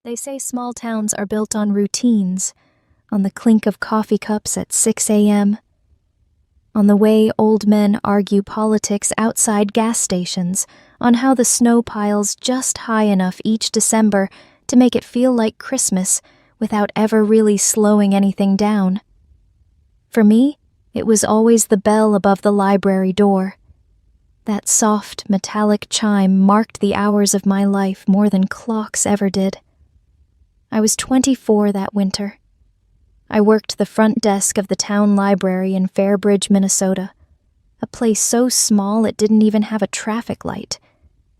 They say small towns are built on routines, on the clink of coffee cups at 6 a.m., on the way old men argue politics outside gas stations, on how the snow piles just high enough each December to make it feel like Christmas without ever really slowing anything down. For me, it was always the bell above the library door. That soft, metallic chime marked the hours of my life more than clocks ever did. I was 24 that winter. I worked the front desk of the town library in Fairbridge, Minnesota, a place so small it didn't even have a traffic light.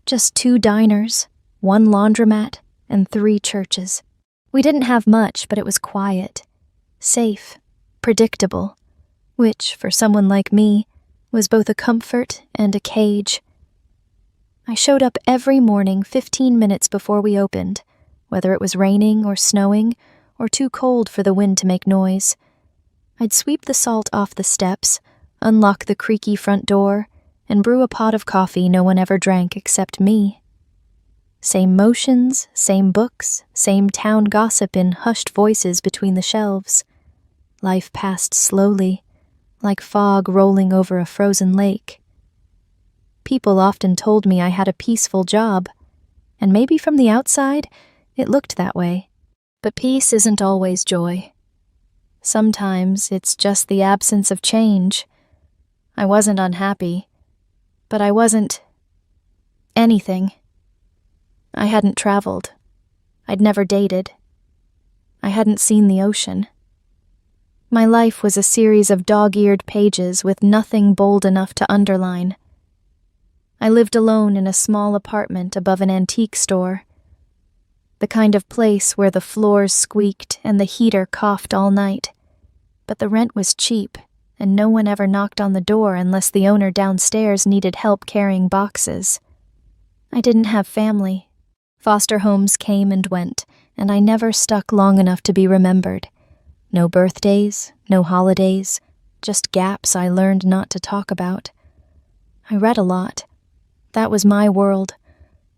Just 2 diners, 1 laundromat, and 3 churches. We didn't have much, but it was quiet, safe, predictable, which, for someone like me, was both a comfort and a cage. I showed up every morning 15 minutes before we opened, whether it was raining or snowing or too cold for the wind to make noise. I'd sweep the salt off the steps, unlock the creaky front door, and brew a pot of coffee no one ever drank except me. Same motions, same books, same town gossip in hushed voices between the shelves. Life passed slowly, like fog rolling over a frozen lake. People often told me I had a peaceful job, and maybe from the outside, it looked that way. But peace isn't always joy. Sometimes it's just the absence of change. I wasn't unhappy, but I wasn't anything. I hadn't traveled. I'd never dated. I hadn't seen the ocean. My life was a series of dog-eared pages with nothing bold enough to underline. I lived alone in a small apartment above an antique store, the kind of place where the floors squeaked and the heater coughed all night. But the rent was cheap, and no one ever knocked on the door unless the owner downstairs needed help carrying boxes. I didn't have family. Foster homes came and went, and I never stuck long enough to be remembered. No birthdays, no holidays, just gaps I learned not to talk about. I read a lot. That was my world.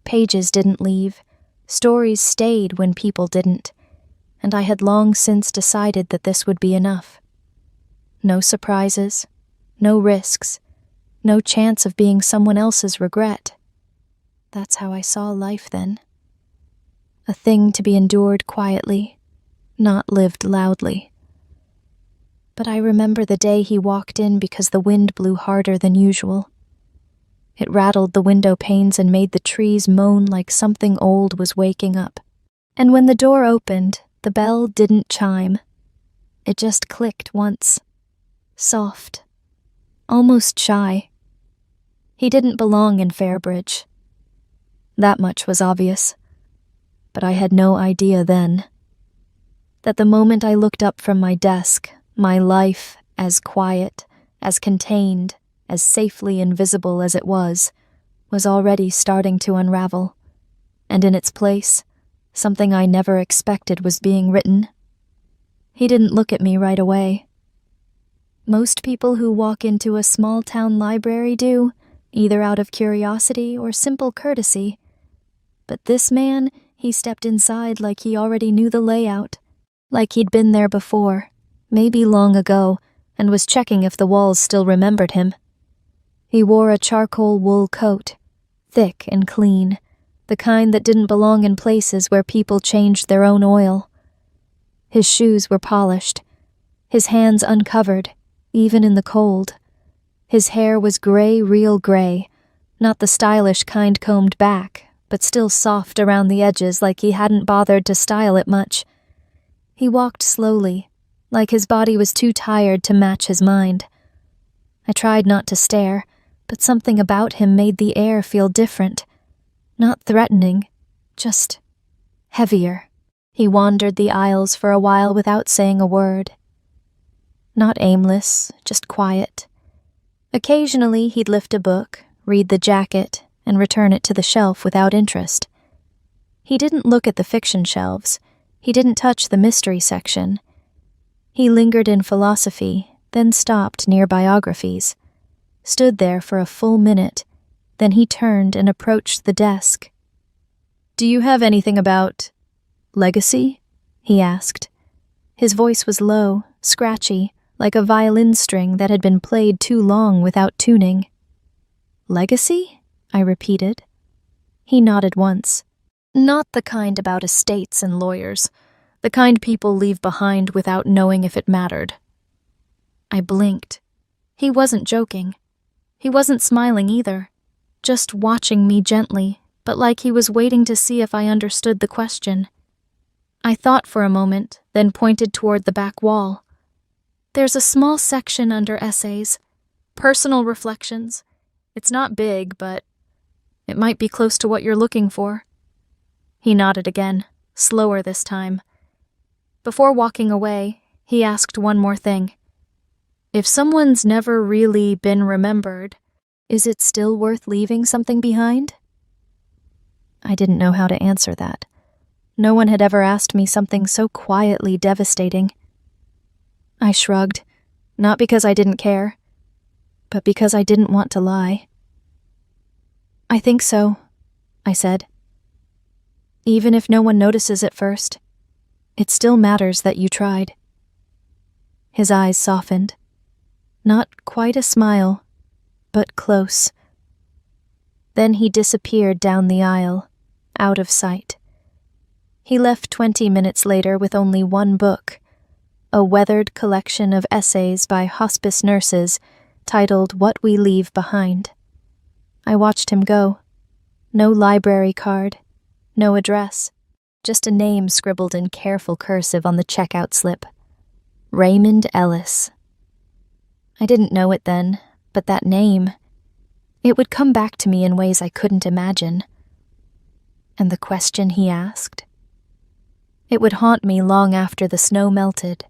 Pages didn't leave. Stories stayed when people didn't, and I had long since decided that this would be enough. No surprises, no risks, no chance of being someone else's regret. That's how I saw life then. A thing to be endured quietly, not lived loudly. But I remember the day he walked in because the wind blew harder than usual. It rattled the window panes and made the trees moan like something old was waking up. And when the door opened, the bell didn't chime. It just clicked once. Soft. Almost shy. He didn't belong in Fairbridge. That much was obvious. But I had no idea then that the moment I looked up from my desk, my life, as quiet, as contained, as safely invisible as it was already starting to unravel, and in its place, something I never expected was being written. He didn't look at me right away. Most people who walk into a small-town library do, either out of curiosity or simple courtesy. But this man, he stepped inside like he already knew the layout, like he'd been there before, maybe long ago, and was checking if the walls still remembered him. He wore a charcoal wool coat, thick and clean, the kind that didn't belong in places where people changed their own oil. His shoes were polished, his hands uncovered, even in the cold. His hair was gray, real gray, not the stylish kind combed back, but still soft around the edges like he hadn't bothered to style it much. He walked slowly, like his body was too tired to match his mind. I tried not to stare, but something about him made the air feel different. Not threatening, just heavier. He wandered the aisles for a while without saying a word. Not aimless, just quiet. Occasionally he'd lift a book, read the jacket, and return it to the shelf without interest. He didn't look at the fiction shelves. He didn't touch the mystery section. He lingered in philosophy, then stopped near biographies. Stood there for a full minute, then he turned and approached the desk. "Do you have anything about Legacy? He asked. His voice was low, scratchy, like a violin string that had been played too long without tuning. Legacy? I repeated. He nodded once. Not the kind about estates and lawyers, the kind people leave behind without knowing if it mattered. I blinked. He wasn't joking. He wasn't smiling either, just watching me gently, but like he was waiting to see if I understood the question. I thought for a moment, then pointed toward the back wall. There's a small section under essays, personal reflections. It's not big, but it might be close to what you're looking for. He nodded again, slower this time. Before walking away, he asked one more thing. If someone's never really been remembered, is it still worth leaving something behind? I didn't know how to answer that. No one had ever asked me something so quietly devastating. I shrugged, not because I didn't care, but because I didn't want to lie. I think so, I said. Even if no one notices at first, it still matters that you tried. His eyes softened. Not quite a smile, but close. Then he disappeared down the aisle, out of sight. He left 20 minutes later with only one book, a weathered collection of essays by hospice nurses titled What We Leave Behind. I watched him go. No library card, no address, just a name scribbled in careful cursive on the checkout slip. Raymond Ellis. I didn't know it then, but that name, it would come back to me in ways I couldn't imagine. And the question he asked? It would haunt me long after the snow melted.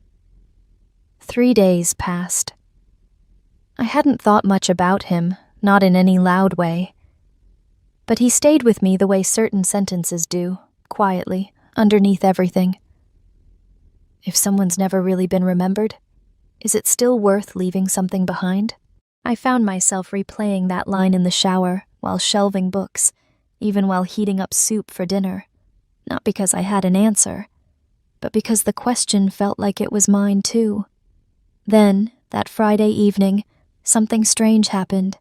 3 days passed. I hadn't thought much about him, not in any loud way. But he stayed with me the way certain sentences do, quietly, underneath everything. If someone's never really been remembered, is it still worth leaving something behind? I found myself replaying that line in the shower while shelving books, even while heating up soup for dinner. Not because I had an answer, but because the question felt like it was mine too. Then, that Friday evening, something strange happened.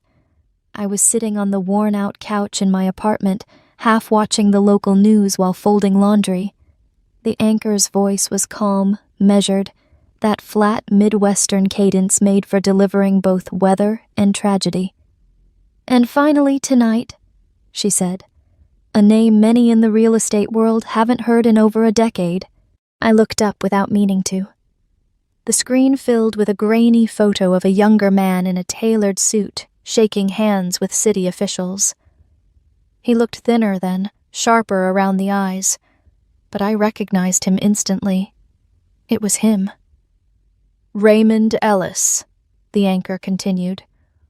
I was sitting on the worn-out couch in my apartment, half watching the local news while folding laundry. The anchor's voice was calm, measured, that flat Midwestern cadence made for delivering both weather and tragedy. And finally tonight, she said, a name many in the real estate world haven't heard in over a decade. I looked up without meaning to. The screen filled with a grainy photo of a younger man in a tailored suit, shaking hands with city officials. He looked thinner then, sharper around the eyes, but I recognized him instantly. It was him. Raymond Ellis, the anchor continued,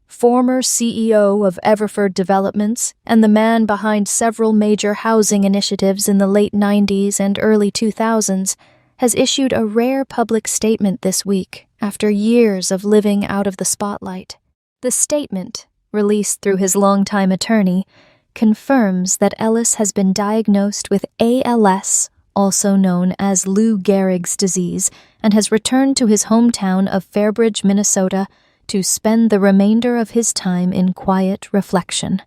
former CEO of Everford Developments and the man behind several major housing initiatives in the late 90s and early 2000s, has issued a rare public statement this week after years of living out of the spotlight. The statement, released through his longtime attorney, confirms that Ellis has been diagnosed with ALS, also known as Lou Gehrig's disease, and has returned to his hometown of Fairbridge, Minnesota, to spend the remainder of his time in quiet reflection.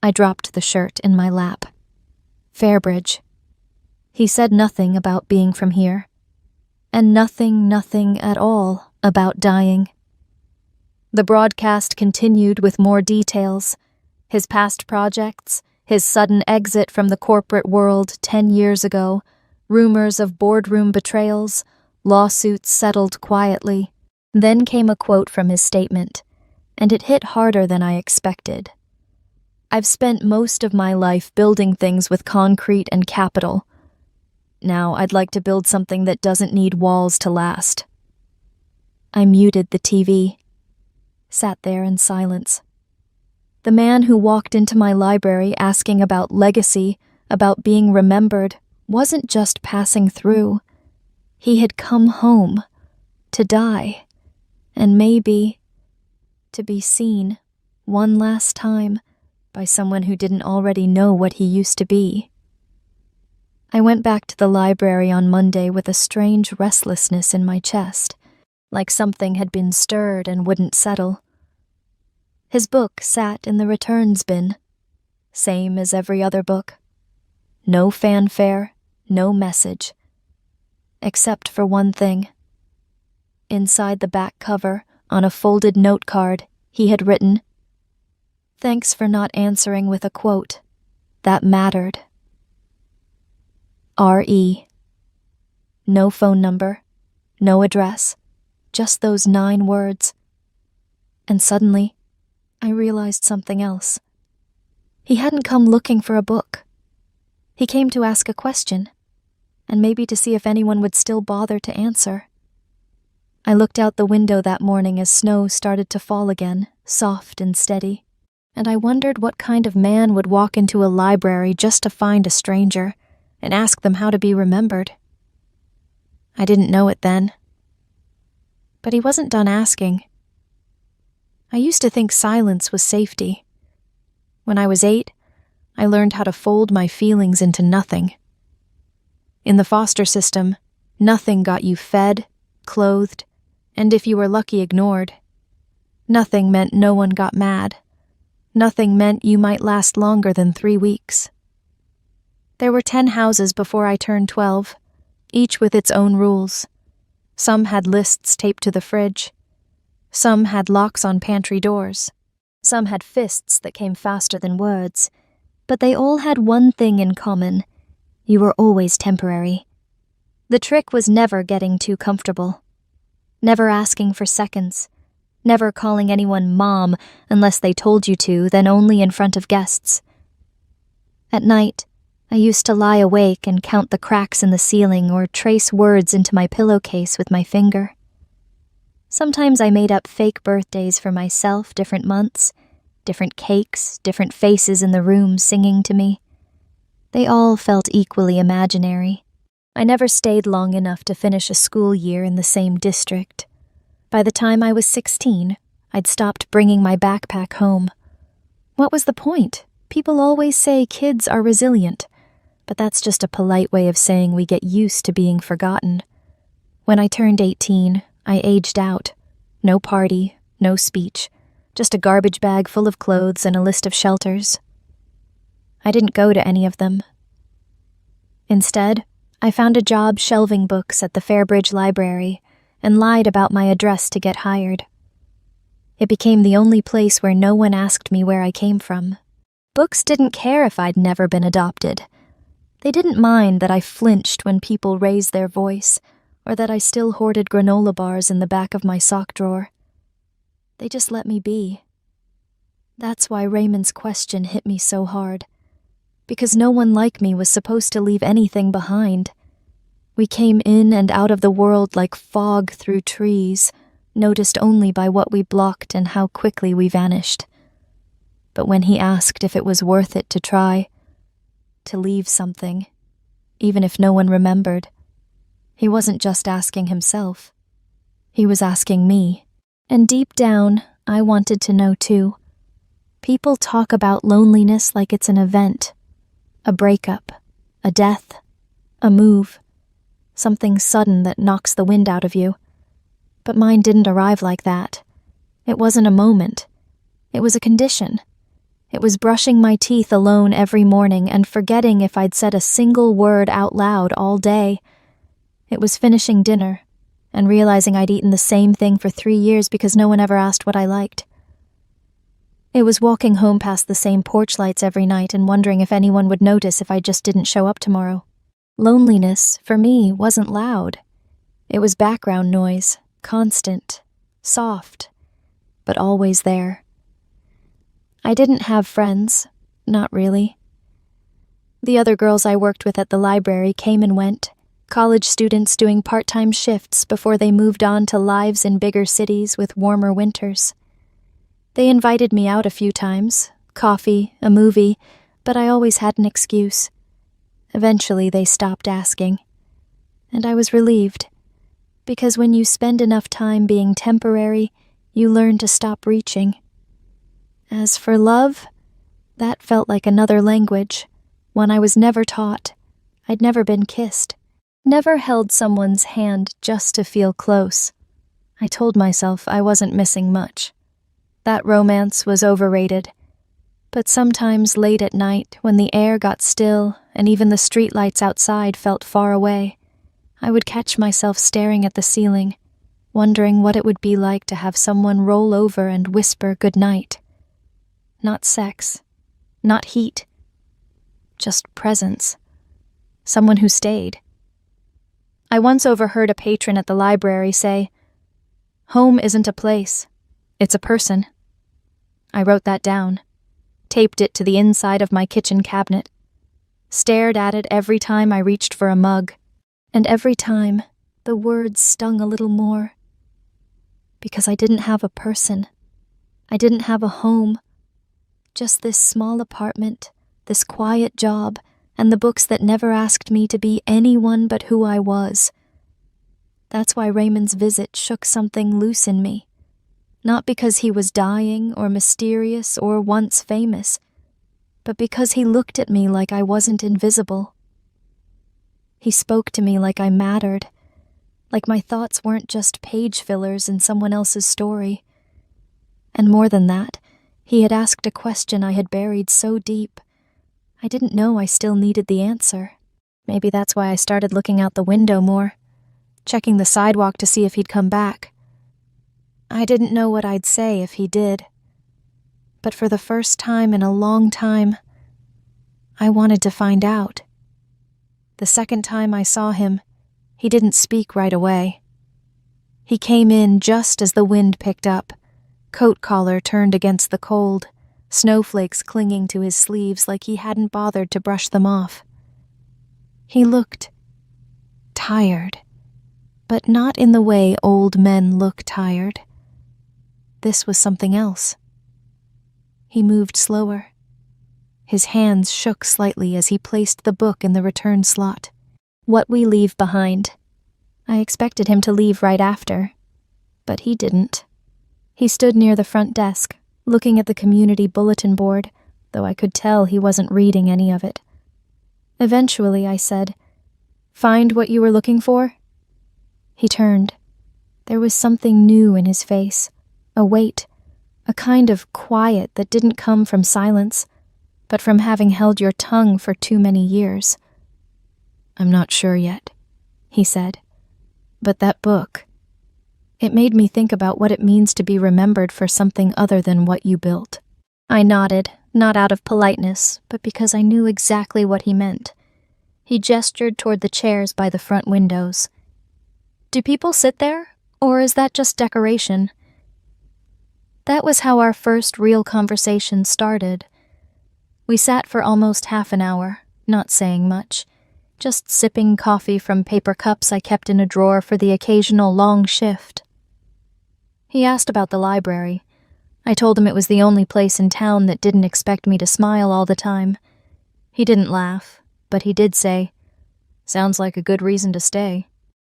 I dropped the shirt in my lap. Fairbridge. He said nothing about being from here, and nothing at all about dying. The broadcast continued with more details, his past projects, his sudden exit from the corporate world 10 years ago, rumors of boardroom betrayals, lawsuits settled quietly. Then came a quote from his statement, and it hit harder than I expected. I've spent most of my life building things with concrete and capital. Now I'd like to build something that doesn't need walls to last. I muted the TV, sat there in silence. The man who walked into my library asking about legacy, about being remembered, wasn't just passing through. He had come home, to die, and maybe to be seen one last time by someone who didn't already know what he used to be. I went back to the library on Monday with a strange restlessness in my chest, like something had been stirred and wouldn't settle. His book sat in the returns bin, same as every other book. No fanfare, no message. Except for one thing. Inside the back cover, on a folded note card, he had written, "Thanks for not answering with a quote. That mattered." R.E. No phone number, no address, just those 9 words. And suddenly, I realized something else. He hadn't come looking for a book. He came to ask a question, and maybe to see if anyone would still bother to answer. I looked out the window that morning as snow started to fall again, soft and steady, and I wondered what kind of man would walk into a library just to find a stranger and ask them how to be remembered. I didn't know it then. But he wasn't done asking. I used to think silence was safety. When I was 8, I learned how to fold my feelings into nothing. In the foster system, nothing got you fed, clothed, and if you were lucky, ignored. Nothing meant no one got mad. Nothing meant you might last longer than 3 weeks. There were 10 houses before I turned 12, each with its own rules. Some had lists taped to the fridge. Some had locks on pantry doors. Some had fists that came faster than words. But they all had one thing in common. You were always temporary. The trick was never getting too comfortable. Never asking for seconds. Never calling anyone Mom unless they told you to, then only in front of guests. At night, I used to lie awake and count the cracks in the ceiling or trace words into my pillowcase with my finger. Sometimes I made up fake birthdays for myself, different months, different cakes, different faces in the room singing to me. They all felt equally imaginary. I never stayed long enough to finish a school year in the same district. By the time I was 16, I'd stopped bringing my backpack home. What was the point? People always say kids are resilient, but that's just a polite way of saying we get used to being forgotten. When I turned 18, I aged out. No party, no speech, just a garbage bag full of clothes and a list of shelters. I didn't go to any of them. Instead, I found a job shelving books at the Fairbridge Library and lied about my address to get hired. It became the only place where no one asked me where I came from. Books didn't care if I'd never been adopted. They didn't mind that I flinched when people raised their voice, or that I still hoarded granola bars in the back of my sock drawer. They just let me be. That's why Raymond's question hit me so hard, because no one like me was supposed to leave anything behind. We came in and out of the world like fog through trees, noticed only by what we blocked and how quickly we vanished. But when he asked if it was worth it to try, to leave something, even if no one remembered, he wasn't just asking himself. He was asking me. And deep down, I wanted to know too. People talk about loneliness like it's an event. A breakup, a death, a move, something sudden that knocks the wind out of you. But mine didn't arrive like that. It wasn't a moment. It was a condition. It was brushing my teeth alone every morning and forgetting if I'd said a single word out loud all day. It was finishing dinner and realizing I'd eaten the same thing for 3 years because no one ever asked what I liked. It was walking home past the same porch lights every night and wondering if anyone would notice if I just didn't show up tomorrow. Loneliness, for me, wasn't loud. It was background noise, constant, soft, but always there. I didn't have friends, not really. The other girls I worked with at the library came and went, college students doing part-time shifts before they moved on to lives in bigger cities with warmer winters. They invited me out a few times, coffee, a movie, but I always had an excuse. Eventually they stopped asking. And I was relieved, because when you spend enough time being temporary, you learn to stop reaching. As for love, that felt like another language, one I was never taught. I'd never been kissed, never held someone's hand just to feel close. I told myself I wasn't missing much. That romance was overrated. But sometimes late at night, when the air got still and even the streetlights outside felt far away, I would catch myself staring at the ceiling, wondering what it would be like to have someone roll over and whisper goodnight. Not sex, not heat, just presence. Someone who stayed. I once overheard a patron at the library say, "Home isn't a place, it's a person." I wrote that down, taped it to the inside of my kitchen cabinet, stared at it every time I reached for a mug, and every time the words stung a little more. Because I didn't have a person. I didn't have a home. Just this small apartment, this quiet job, and the books that never asked me to be anyone but who I was. That's why Raymond's visit shook something loose in me. Not because he was dying or mysterious or once famous, but because he looked at me like I wasn't invisible. He spoke to me like I mattered, like my thoughts weren't just page fillers in someone else's story. And more than that, he had asked a question I had buried so deep, I didn't know I still needed the answer. Maybe that's why I started looking out the window more, checking the sidewalk to see if he'd come back. I didn't know what I'd say if he did. But for the first time in a long time, I wanted to find out. The second time I saw him, he didn't speak right away. He came in just as the wind picked up, coat collar turned against the cold, snowflakes clinging to his sleeves like he hadn't bothered to brush them off. He looked tired, but not in the way old men look tired. This was something else. He moved slower. His hands shook slightly as he placed the book in the return slot. What We Leave Behind. I expected him to leave right after, but he didn't. He stood near the front desk, looking at the community bulletin board, though I could tell he wasn't reading any of it. Eventually, I said, "Find what you were looking for?" He turned. There was something new in his face, a weight, a kind of quiet that didn't come from silence, but from having held your tongue for too many years. "I'm not sure yet," he said. "But that book, it made me think about what it means to be remembered for something other than what you built." I nodded, not out of politeness, but because I knew exactly what he meant. He gestured toward the chairs by the front windows. "Do people sit there, or is that just decoration?" That was how our first real conversation started. We sat for almost half an hour, not saying much, just sipping coffee from paper cups I kept in a drawer for the occasional long shift. He asked about the library. I told him it was the only place in town that didn't expect me to smile all the time. He didn't laugh, but he did say, "Sounds like a good reason to stay."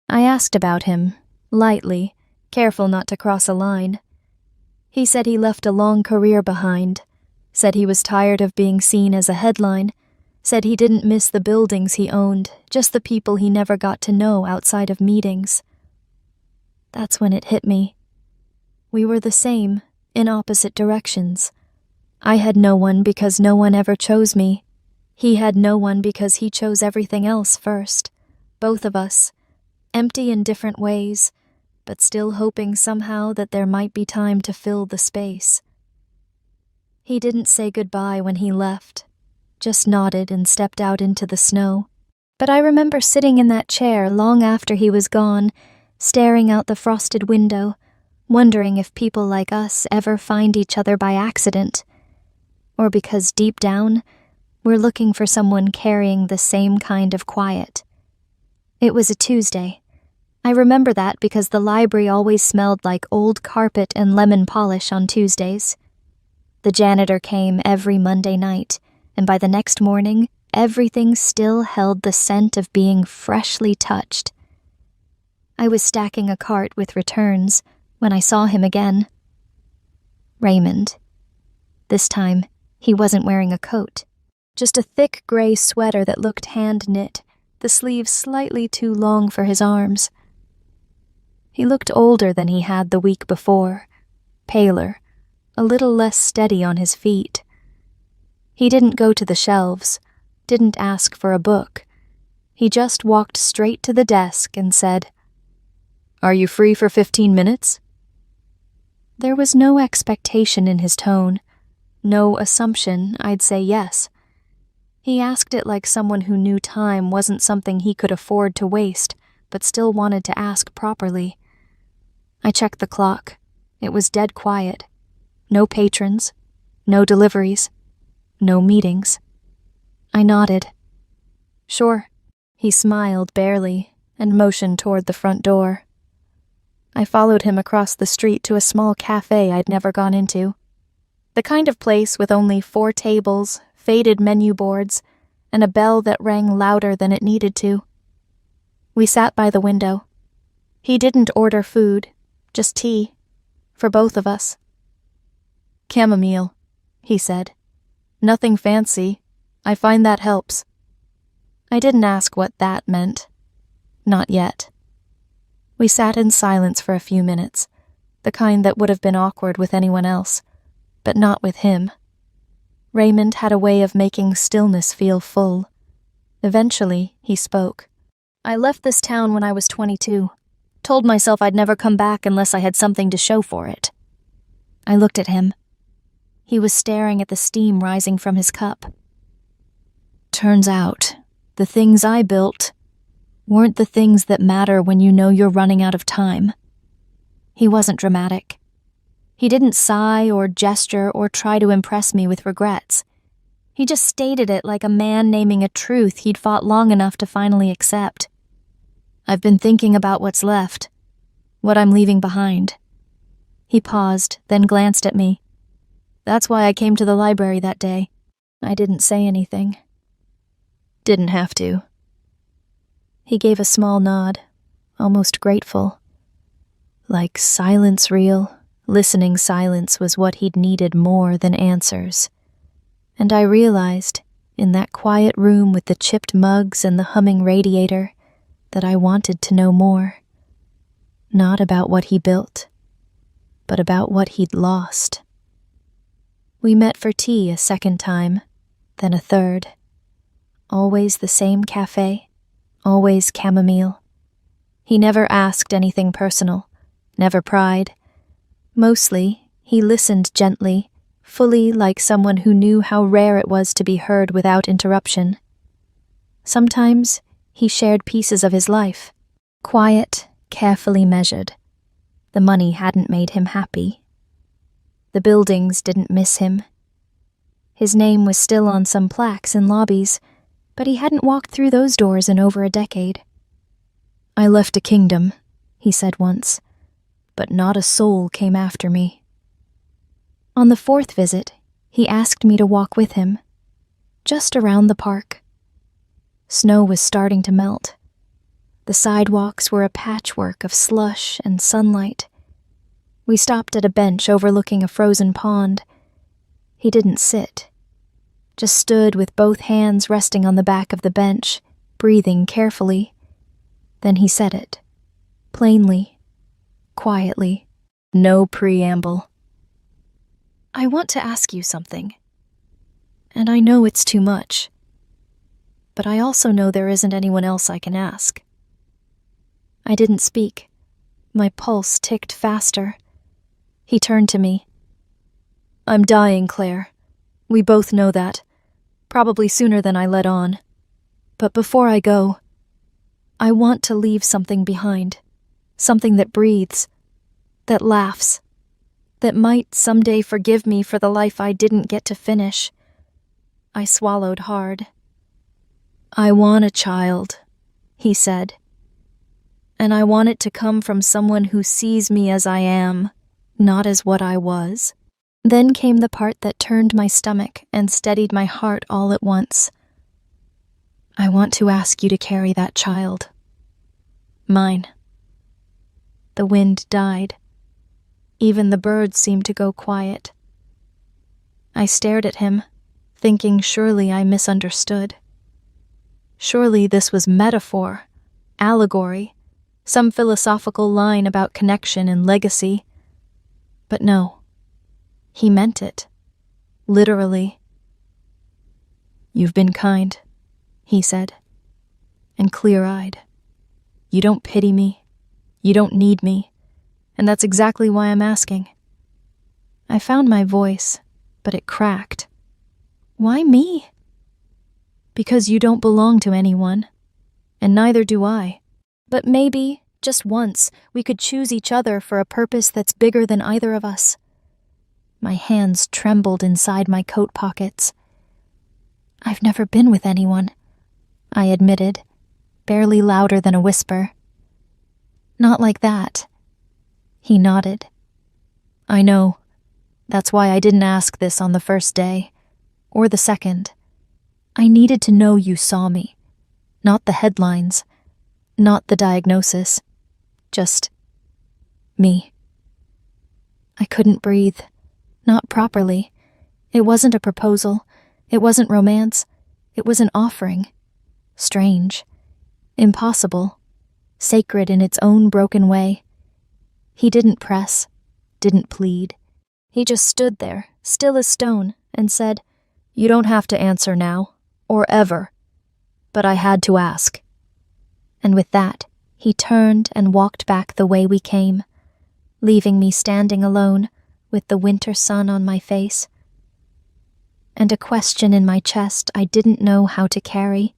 I asked about him, lightly, careful not to cross a line. He said he left a long career behind, said he was tired of being seen as a headline, said he didn't miss the buildings he owned, just the people he never got to know outside of meetings. That's when it hit me. We were the same, in opposite directions. I had no one because no one ever chose me. He had no one because he chose everything else first. Both of us, empty in different ways, but still hoping somehow that there might be time to fill the space. He didn't say goodbye when he left, just nodded and stepped out into the snow. But I remember sitting in that chair long after he was gone, staring out the frosted window, wondering if people like us ever find each other by accident, or because deep down, we're looking for someone carrying the same kind of quiet. It was a Tuesday. I remember that because the library always smelled like old carpet and lemon polish on Tuesdays. The janitor came every Monday night, and by the next morning, everything still held the scent of being freshly touched. I was stacking a cart with returns when I saw him again. Raymond. This time, he wasn't wearing a coat, just a thick gray sweater that looked hand-knit, the sleeves slightly too long for his arms. He looked older than he had the week before, paler, a little less steady on his feet. He didn't go to the shelves, didn't ask for a book. He just walked straight to the desk and said, "Are you free for 15 minutes?" There was no expectation in his tone, no assumption I'd say yes. He asked it like someone who knew time wasn't something he could afford to waste, but still wanted to ask properly. I checked the clock. It was dead quiet. No patrons, no deliveries, no meetings. I nodded. "Sure." He smiled barely and motioned toward the front door. I followed him across the street to a small cafe I'd never gone into. The kind of place with only 4 tables, faded menu boards, and a bell that rang louder than it needed to. We sat by the window. He didn't order food, just tea, for both of us. "Chamomile," he said. "Nothing fancy. I find that helps." I didn't ask what that meant. Not yet. We sat in silence for a few minutes, the kind that would have been awkward with anyone else, but not with him. Raymond had a way of making stillness feel full. Eventually, he spoke. "I left this town when I was 22. Told myself I'd never come back unless I had something to show for it." I looked at him. He was staring at the steam rising from his cup. "Turns out, the things I built weren't the things that matter when you know you're running out of time." He wasn't dramatic. He didn't sigh or gesture or try to impress me with regrets. He just stated it like a man naming a truth he'd fought long enough to finally accept. "I've been thinking about what's left, what I'm leaving behind." He paused, then glanced at me. "That's why I came to the library that day." I didn't say anything. Didn't have to. He gave a small nod, almost grateful. Like silence real, listening silence was what he'd needed more than answers. And I realized, in that quiet room with the chipped mugs and the humming radiator, that I wanted to know more. Not about what he built, but about what he'd lost. We met for tea a second time, then a third. Always the same cafe, always chamomile. He never asked anything personal, never pried. Mostly, he listened gently, fully like someone who knew how rare it was to be heard without interruption. Sometimes, he shared pieces of his life, quiet, carefully measured. The money hadn't made him happy. The buildings didn't miss him. His name was still on some plaques in lobbies, but he hadn't walked through those doors in over a decade. "I left a kingdom," he said once, "but not a soul came after me." On the 4th visit, he asked me to walk with him, just around the park. Snow was starting to melt. The sidewalks were a patchwork of slush and sunlight. We stopped at a bench overlooking a frozen pond. He didn't sit, just stood with both hands resting on the back of the bench, breathing carefully. Then he said it, plainly, quietly, no preamble. "I want to ask you something. And I know it's too much. But I also know there isn't anyone else I can ask." I didn't speak. My pulse ticked faster. He turned to me. "I'm dying, Claire. We both know that. Probably sooner than I let on. But before I go, I want to leave something behind. Something that breathes, that laughs, that might someday forgive me for the life I didn't get to finish." I swallowed hard. "I want a child," he said. "And I want it to come from someone who sees me as I am, not as what I was." Then came the part that turned my stomach and steadied my heart all at once. "I want to ask you to carry that child. Mine." The wind died. Even the birds seemed to go quiet. I stared at him, thinking surely I misunderstood. Surely this was metaphor, allegory, some philosophical line about connection and legacy. But no, he meant it. Literally. "You've been kind," he said, and clear-eyed. "You don't pity me. You don't need me. And that's exactly why I'm asking." I found my voice, but it cracked. "Why me?" "Because you don't belong to anyone, and neither do I. But maybe, just once, we could choose each other for a purpose that's bigger than either of us." My hands trembled inside my coat pockets. "I've never been with anyone," I admitted, barely louder than a whisper. "Not like that." He nodded. "I know. That's why I didn't ask this on the first day, or the second. I needed to know you saw me. Not the headlines, not the diagnosis. Just me." I couldn't breathe. Not properly. It wasn't a proposal. It wasn't romance. It was an offering. Strange. Impossible. Sacred in its own broken way. He didn't press. Didn't plead. He just stood there, still as stone, and said, "You don't have to answer now, or ever. But I had to ask." And with that, he turned and walked back the way we came, leaving me standing alone, with the winter sun on my face, and a question in my chest I didn't know how to carry.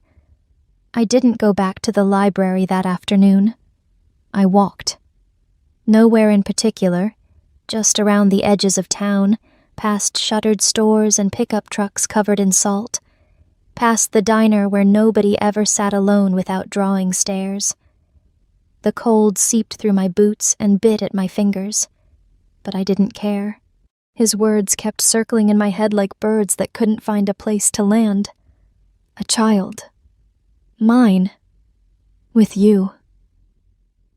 I didn't go back to the library that afternoon. I walked. Nowhere in particular, just around the edges of town, past shuttered stores and pickup trucks covered in salt, past the diner where nobody ever sat alone without drawing stares. The cold seeped through my boots and bit at my fingers. But I didn't care. His words kept circling in my head like birds that couldn't find a place to land. A child. Mine. With you.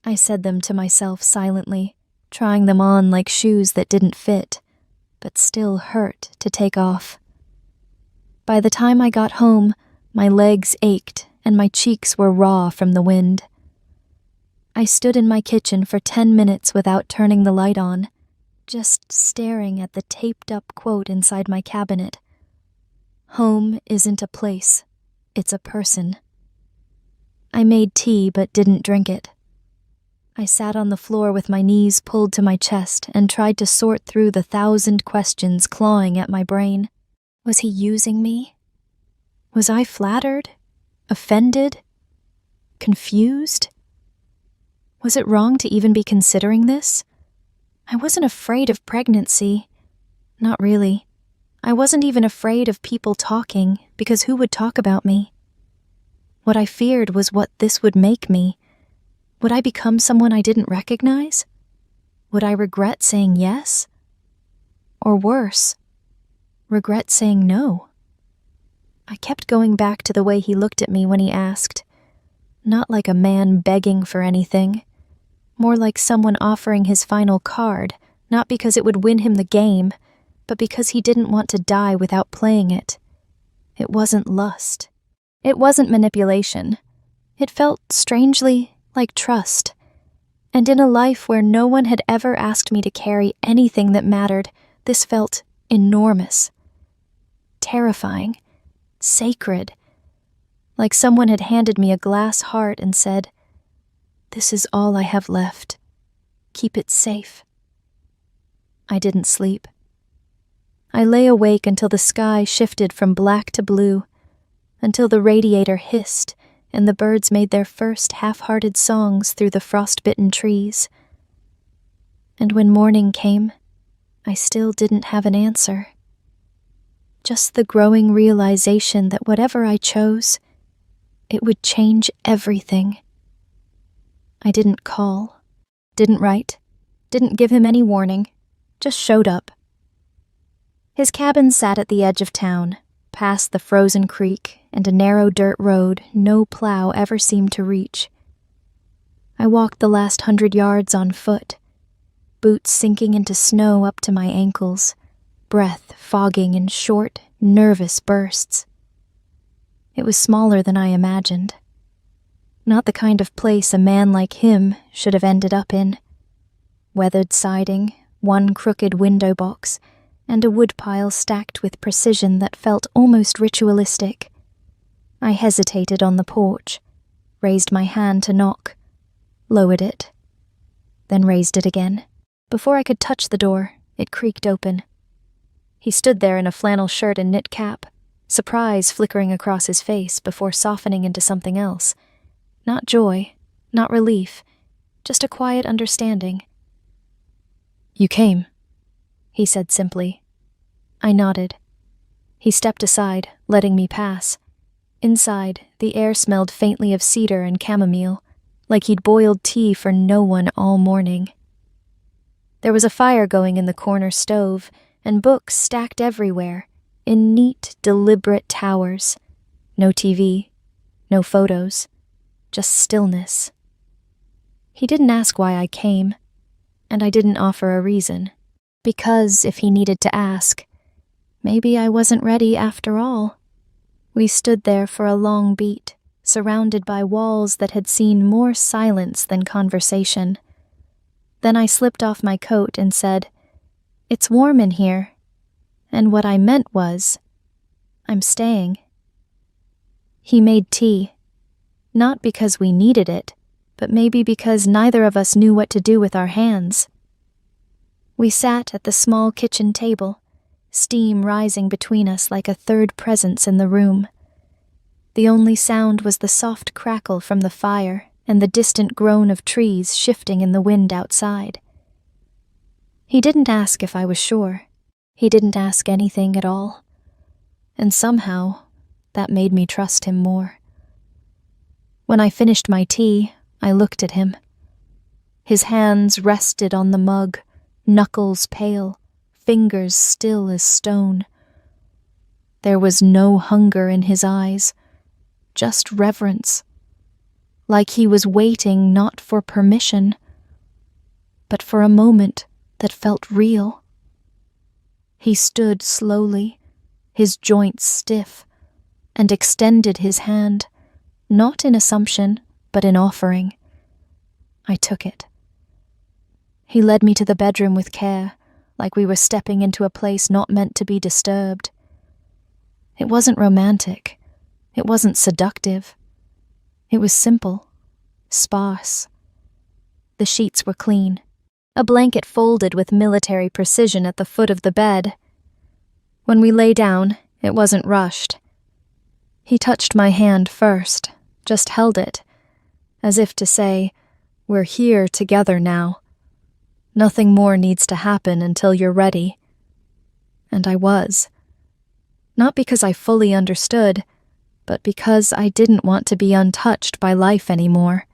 I said them to myself silently, trying them on like shoes that didn't fit, but still hurt to take off. By the time I got home, my legs ached and my cheeks were raw from the wind. I stood in my kitchen for 10 minutes without turning the light on, just staring at the taped-up quote inside my cabinet. "Home isn't a place, it's a person." I made tea but didn't drink it. I sat on the floor with my knees pulled to my chest and tried to sort through the 1,000 questions clawing at my brain. Was he using me? Was I flattered? Offended? Confused? Was it wrong to even be considering this? I wasn't afraid of pregnancy. Not really. I wasn't even afraid of people talking, because who would talk about me? What I feared was what this would make me. Would I become someone I didn't recognize? Would I regret saying yes? Or worse, regret saying no? I kept going back to the way he looked at me when he asked. Not like a man begging for anything. More like someone offering his final card, not because it would win him the game, but because he didn't want to die without playing it. It wasn't lust. It wasn't manipulation. It felt strangely like trust. And in a life where no one had ever asked me to carry anything that mattered, this felt enormous. Terrifying. Sacred. Like someone had handed me a glass heart and said, "This is all I have left. Keep it safe." I didn't sleep. I lay awake until the sky shifted from black to blue, until the radiator hissed and the birds made their first half-hearted songs through the frost-bitten trees. And when morning came, I still didn't have an answer. Just the growing realization that whatever I chose, it would change everything. I didn't call, didn't write, didn't give him any warning, just showed up. His cabin sat at the edge of town, past the frozen creek and a narrow dirt road no plow ever seemed to reach. I walked the last 100 yards on foot, boots sinking into snow up to my ankles, breath fogging in short, nervous bursts. It was smaller than I imagined. Not the kind of place a man like him should have ended up in. Weathered siding, one crooked window box, and a woodpile stacked with precision that felt almost ritualistic. I hesitated on the porch, raised my hand to knock, lowered it, then raised it again. Before I could touch the door, it creaked open. He stood there in a flannel shirt and knit cap, surprise flickering across his face before softening into something else. Not joy, not relief, just a quiet understanding. "You came," he said simply. I nodded. He stepped aside, letting me pass. Inside, the air smelled faintly of cedar and chamomile, like he'd boiled tea for no one all morning. There was a fire going in the corner stove, and books stacked everywhere, in neat, deliberate towers. No TV, no photos, just stillness. He didn't ask why I came, and I didn't offer a reason, because if he needed to ask, maybe I wasn't ready after all. We stood there for a long beat, surrounded by walls that had seen more silence than conversation. Then I slipped off my coat and said, "It's warm in here." And what I meant was, "I'm staying." He made tea, not because we needed it, but maybe because neither of us knew what to do with our hands. We sat at the small kitchen table, steam rising between us like a third presence in the room. The only sound was the soft crackle from the fire and the distant groan of trees shifting in the wind outside. He didn't ask if I was sure. He didn't ask anything at all. And somehow, that made me trust him more. When I finished my tea, I looked at him. His hands rested on the mug, knuckles pale, fingers still as stone. There was no hunger in his eyes, just reverence, like he was waiting not for permission, but for a moment that felt real. He stood slowly, his joints stiff, and extended his hand, not in assumption, but in offering. I took it. He led me to the bedroom with care, like we were stepping into a place not meant to be disturbed. It wasn't romantic. It wasn't seductive. It was simple, sparse. The sheets were clean, a blanket folded with military precision at the foot of the bed. When we lay down, it wasn't rushed. He touched my hand first, just held it, as if to say, "We're here together now. Nothing more needs to happen until you're ready." And I was. Not because I fully understood, but because I didn't want to be untouched by life anymore.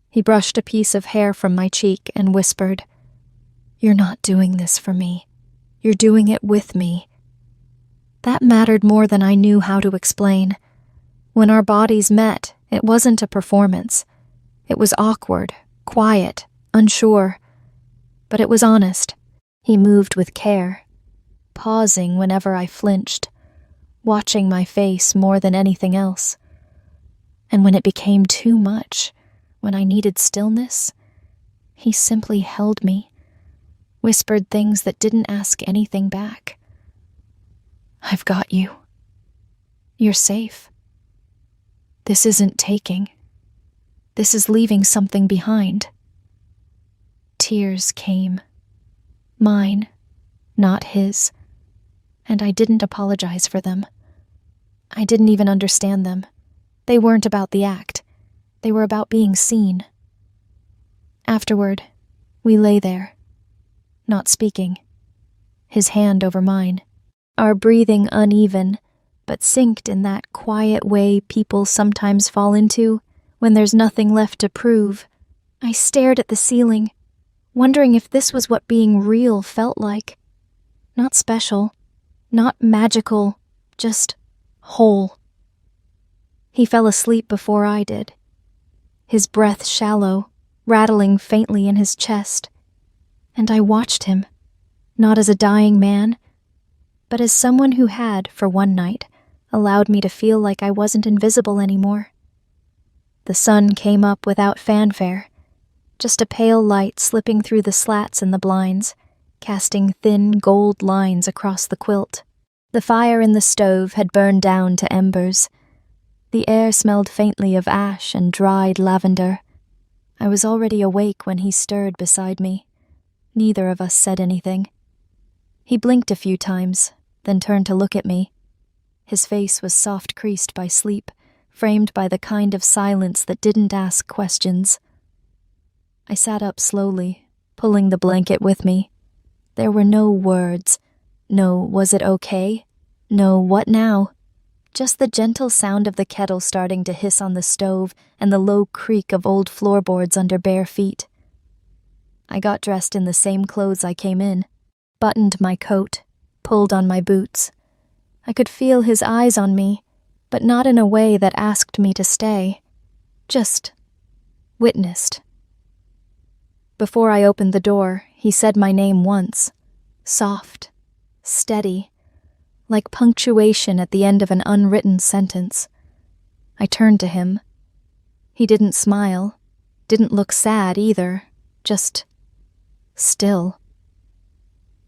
He brushed a piece of hair from my cheek and whispered, "You're not doing this for me. You're doing it with me." That mattered more than I knew how to explain. When our bodies met, it wasn't a performance. It was awkward, quiet, unsure. But it was honest. He moved with care, pausing whenever I flinched, watching my face more than anything else. And when it became too much, when I needed stillness, he simply held me, whispered things that didn't ask anything back. "I've got you. You're safe. This isn't taking. This is leaving something behind." Tears came. Mine, not his. And I didn't apologize for them. I didn't even understand them. They weren't about the act. They were about being seen. Afterward, we lay there, not speaking, his hand over mine, our breathing uneven, but synced in that quiet way people sometimes fall into when there's nothing left to prove. I stared at the ceiling, wondering if this was what being real felt like. Not special, not magical, just whole. He fell asleep before I did, his breath shallow, rattling faintly in his chest. And I watched him, not as a dying man, but as someone who had, for one night, allowed me to feel like I wasn't invisible anymore. The sun came up without fanfare, just a pale light slipping through the slats in the blinds, casting thin gold lines across the quilt. The fire in the stove had burned down to embers. The air smelled faintly of ash and dried lavender. I was already awake when he stirred beside me. Neither of us said anything. He blinked a few times, then turned to look at me. His face was soft-creased by sleep, framed by the kind of silence that didn't ask questions. I sat up slowly, pulling the blanket with me. There were no words. No, was it okay? No, what now? Just the gentle sound of the kettle starting to hiss on the stove and the low creak of old floorboards under bare feet. I got dressed in the same clothes I came in, buttoned my coat, pulled on my boots. I could feel his eyes on me, but not in a way that asked me to stay. Just witnessed. Before I opened the door, he said my name once, soft, steady, like punctuation at the end of an unwritten sentence. I turned to him. He didn't smile, didn't look sad either, just still.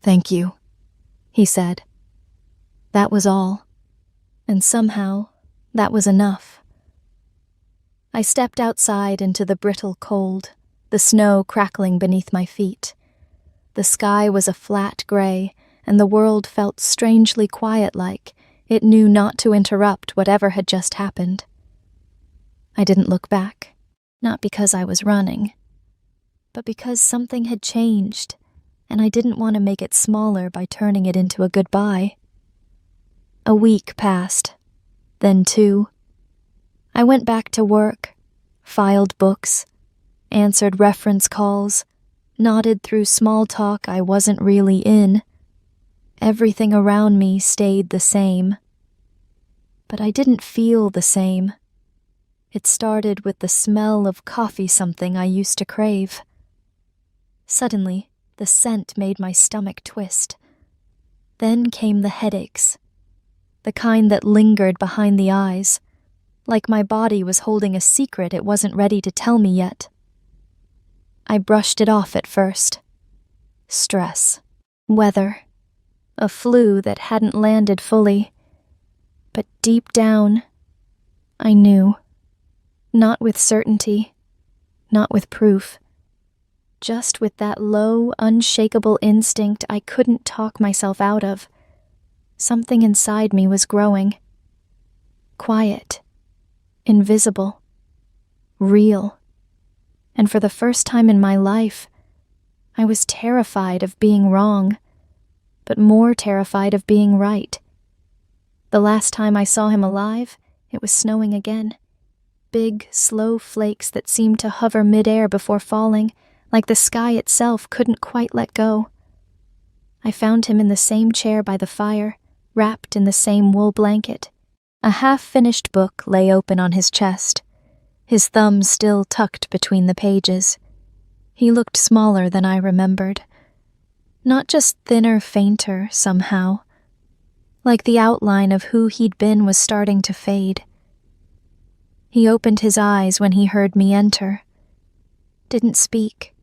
"Thank you," he said. That was all, and somehow that was enough. I stepped outside into the brittle cold, the snow crackling beneath my feet. The sky was a flat gray, and the world felt strangely quiet, like it knew not to interrupt whatever had just happened. I didn't look back, not because I was running, but because something had changed, and I didn't want to make it smaller by turning it into a goodbye. A week passed, then 2. I went back to work, filed books, answered reference calls, nodded through small talk I wasn't really in. Everything around me stayed the same. But I didn't feel the same. It started with the smell of coffee, something I used to crave. Suddenly, the scent made my stomach twist. Then came the headaches, the kind that lingered behind the eyes, like my body was holding a secret it wasn't ready to tell me yet. I brushed it off at first. Stress, weather, a flu that hadn't landed fully. But deep down, I knew. Not with certainty, not with proof. Just with that low, unshakable instinct I couldn't talk myself out of. Something inside me was growing. Quiet, invisible, real. And for the first time in my life, I was terrified of being wrong, but more terrified of being right. The last time I saw him alive, it was snowing again. Big, slow flakes that seemed to hover midair before falling, like the sky itself couldn't quite let go. I found him in the same chair by the fire, wrapped in the same wool blanket. A half-finished book lay open on his chest, his thumbs still tucked between the pages. He looked smaller than I remembered. Not just thinner, fainter, somehow. Like the outline of who he'd been was starting to fade. He opened his eyes when he heard me enter. Didn't speak.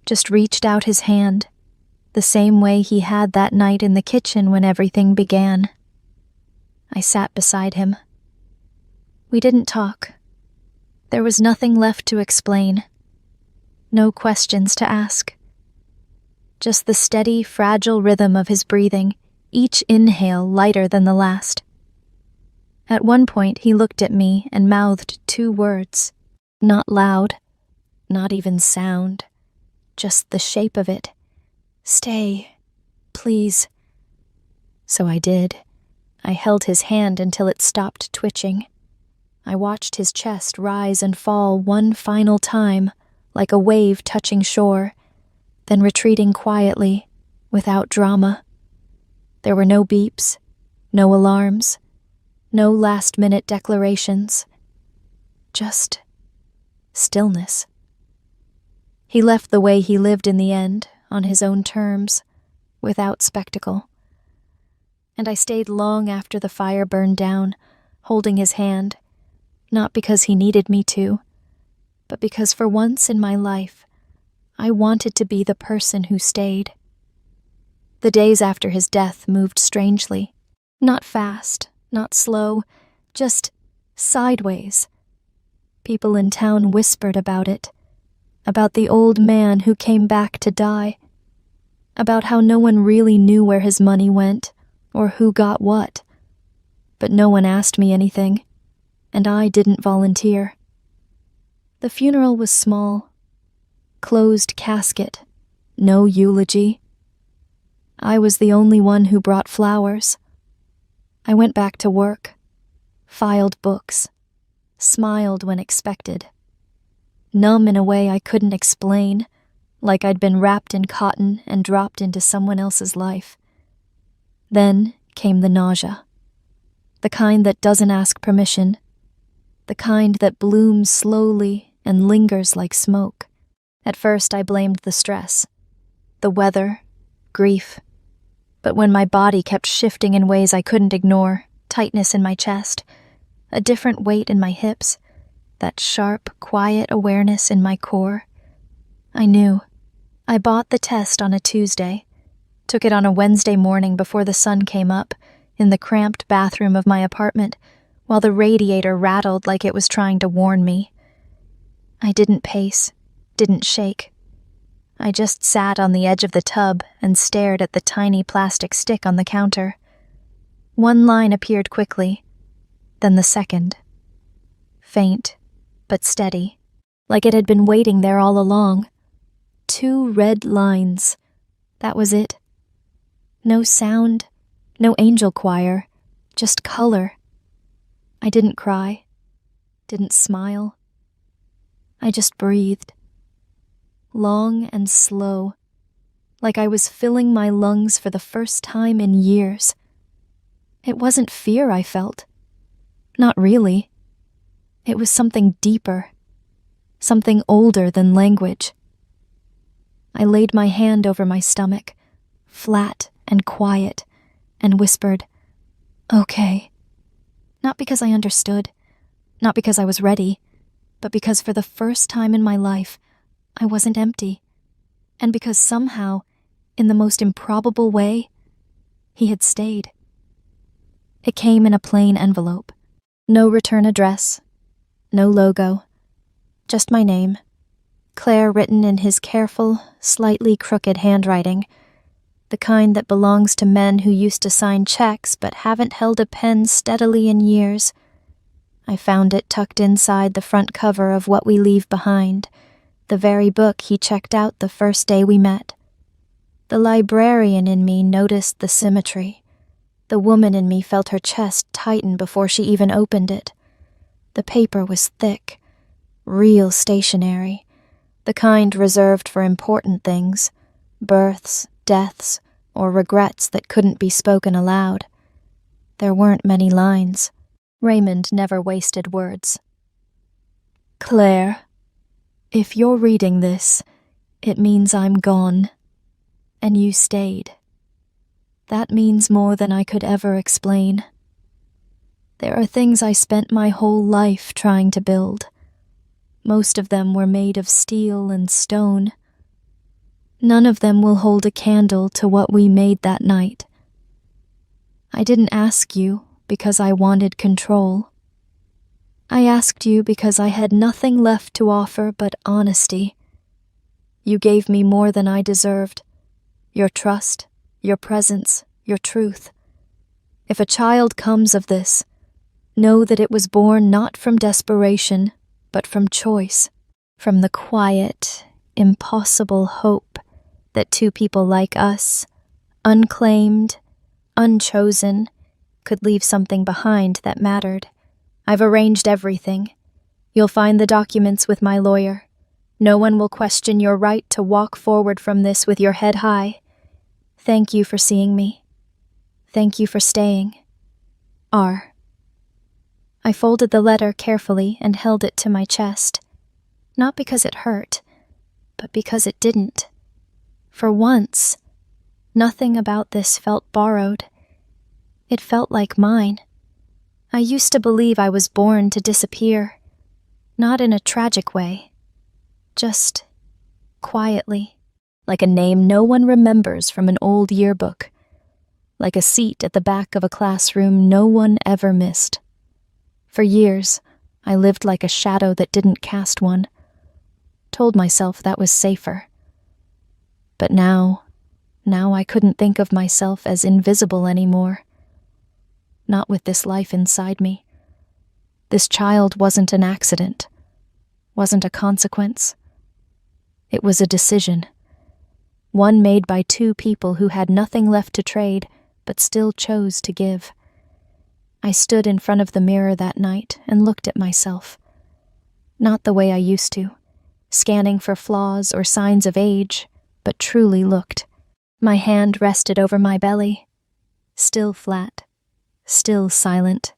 Just reached out his hand, the same way he had that night in the kitchen when everything began. I sat beside him. We didn't talk. There was nothing left to explain. No questions to ask. Just the steady, fragile rhythm of his breathing, each inhale lighter than the last. At one point, he looked at me and mouthed 2 words. Not loud, not even sound, just the shape of it. "Stay, please." So I did. I held his hand until it stopped twitching. I watched his chest rise and fall one final time, like a wave touching shore, then retreating quietly, without drama. There were no beeps, no alarms, no last-minute declarations. Just stillness. He left the way he lived in the end, on his own terms, without spectacle. And I stayed long after the fire burned down, holding his hand, not because he needed me to, but because for once in my life, I wanted to be the person who stayed. The days after his death moved strangely. Not fast, not slow, just sideways. People in town whispered about it, about the old man who came back to die, about how no one really knew where his money went or who got what. But no one asked me anything, and I didn't volunteer. The funeral was small. Closed casket, no eulogy. I was the only one who brought flowers. I went back to work, filed books, smiled when expected. Numb in a way I couldn't explain, like I'd been wrapped in cotton and dropped into someone else's life. Then came the nausea. The kind that doesn't ask permission. The kind that blooms slowly and lingers like smoke. At first I blamed the stress, the weather, grief. But when my body kept shifting in ways I couldn't ignore, tightness in my chest, a different weight in my hips, that sharp, quiet awareness in my core, I knew. I bought the test on a Tuesday, took it on a Wednesday morning before the sun came up, in the cramped bathroom of my apartment, while the radiator rattled like it was trying to warn me. I didn't pace, didn't shake. I just sat on the edge of the tub and stared at the tiny plastic stick on the counter. One line appeared quickly, then the second. Faint, but steady, like it had been waiting there all along. 2 red lines. That was it. No sound, no angel choir, just color. I didn't cry, didn't smile. I just breathed. Long and slow, like I was filling my lungs for the first time in years. It wasn't fear I felt. Not really. It was something deeper, something older than language. I laid my hand over my stomach, flat and quiet, and whispered, "Okay." Not because I understood, not because I was ready, but because for the first time in my life, I wasn't empty, and because somehow, in the most improbable way, he had stayed. It came in a plain envelope. No return address, no logo, just my name, Claire written in his careful, slightly crooked handwriting, the kind that belongs to men who used to sign checks but haven't held a pen steadily in years. I found it tucked inside the front cover of What We Leave Behind, the very book he checked out the first day we met. The librarian in me noticed the symmetry. The woman in me felt her chest tighten before she even opened it. The paper was thick, real stationery, the kind reserved for important things, births, deaths, or regrets that couldn't be spoken aloud. There weren't many lines. Raymond never wasted words. "Claire, if you're reading this, it means I'm gone, and you stayed. That means more than I could ever explain. There are things I spent my whole life trying to build. Most of them were made of steel and stone. None of them will hold a candle to what we made that night. I didn't ask you because I wanted control. I asked you because I had nothing left to offer but honesty. You gave me more than I deserved. Your trust, your presence, your truth. If a child comes of this, know that it was born not from desperation, but from choice, from the quiet, impossible hope that 2 people like us, unclaimed, unchosen, could leave something behind that mattered. I've arranged everything. You'll find the documents with my lawyer. No one will question your right to walk forward from this with your head high. Thank you for seeing me. Thank you for staying. R." I folded the letter carefully and held it to my chest. Not because it hurt, but because it didn't. For once, nothing about this felt borrowed. It felt like mine. I used to believe I was born to disappear. Not in a tragic way. Just quietly. Like a name no one remembers from an old yearbook. Like a seat at the back of a classroom no one ever missed. For years, I lived like a shadow that didn't cast one. Told myself that was safer. But now I couldn't think of myself as invisible anymore. Not with this life inside me. This child wasn't an accident. Wasn't a consequence. It was a decision. One made by two people who had nothing left to trade, but still chose to give. I stood in front of the mirror that night and looked at myself. Not the way I used to, scanning for flaws or signs of age, but truly looked. My hand rested over my belly, still flat, still silent,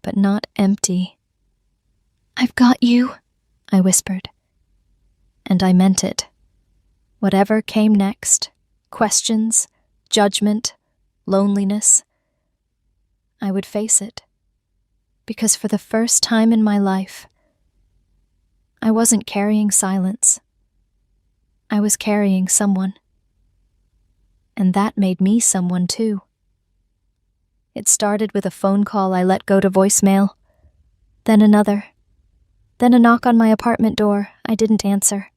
but not empty. "I've got you," I whispered. And I meant it. Whatever came next, questions, judgment, loneliness, I would face it. Because for the first time in my life, I wasn't carrying silence. I was carrying someone. And that made me someone too. It started with a phone call I let go to voicemail, then another, then a knock on my apartment door I didn't answer.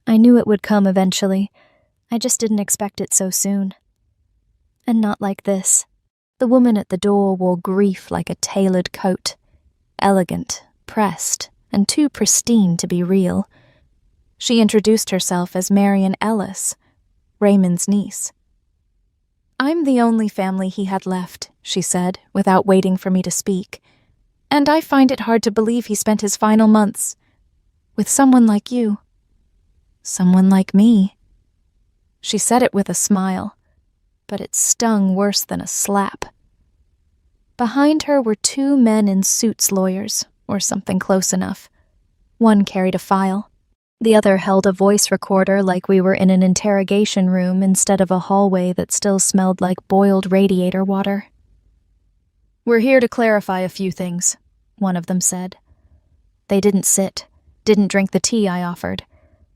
I knew it would come eventually. I just didn't expect it so soon. And not like this. The woman at the door wore grief like a tailored coat. Elegant, pressed, and too pristine to be real. She introduced herself as Marian Ellis, Raymond's niece. "I'm the only family he had left," she said, without waiting for me to speak. "And I find it hard to believe he spent his final months with someone like you. Someone like me." She said it with a smile, but it stung worse than a slap. Behind her were two men in suits, lawyers, or something close enough. One carried a file. The other held a voice recorder like we were in an interrogation room instead of a hallway that still smelled like boiled radiator water. "We're here to clarify a few things," one of them said. They didn't sit, didn't drink the tea I offered.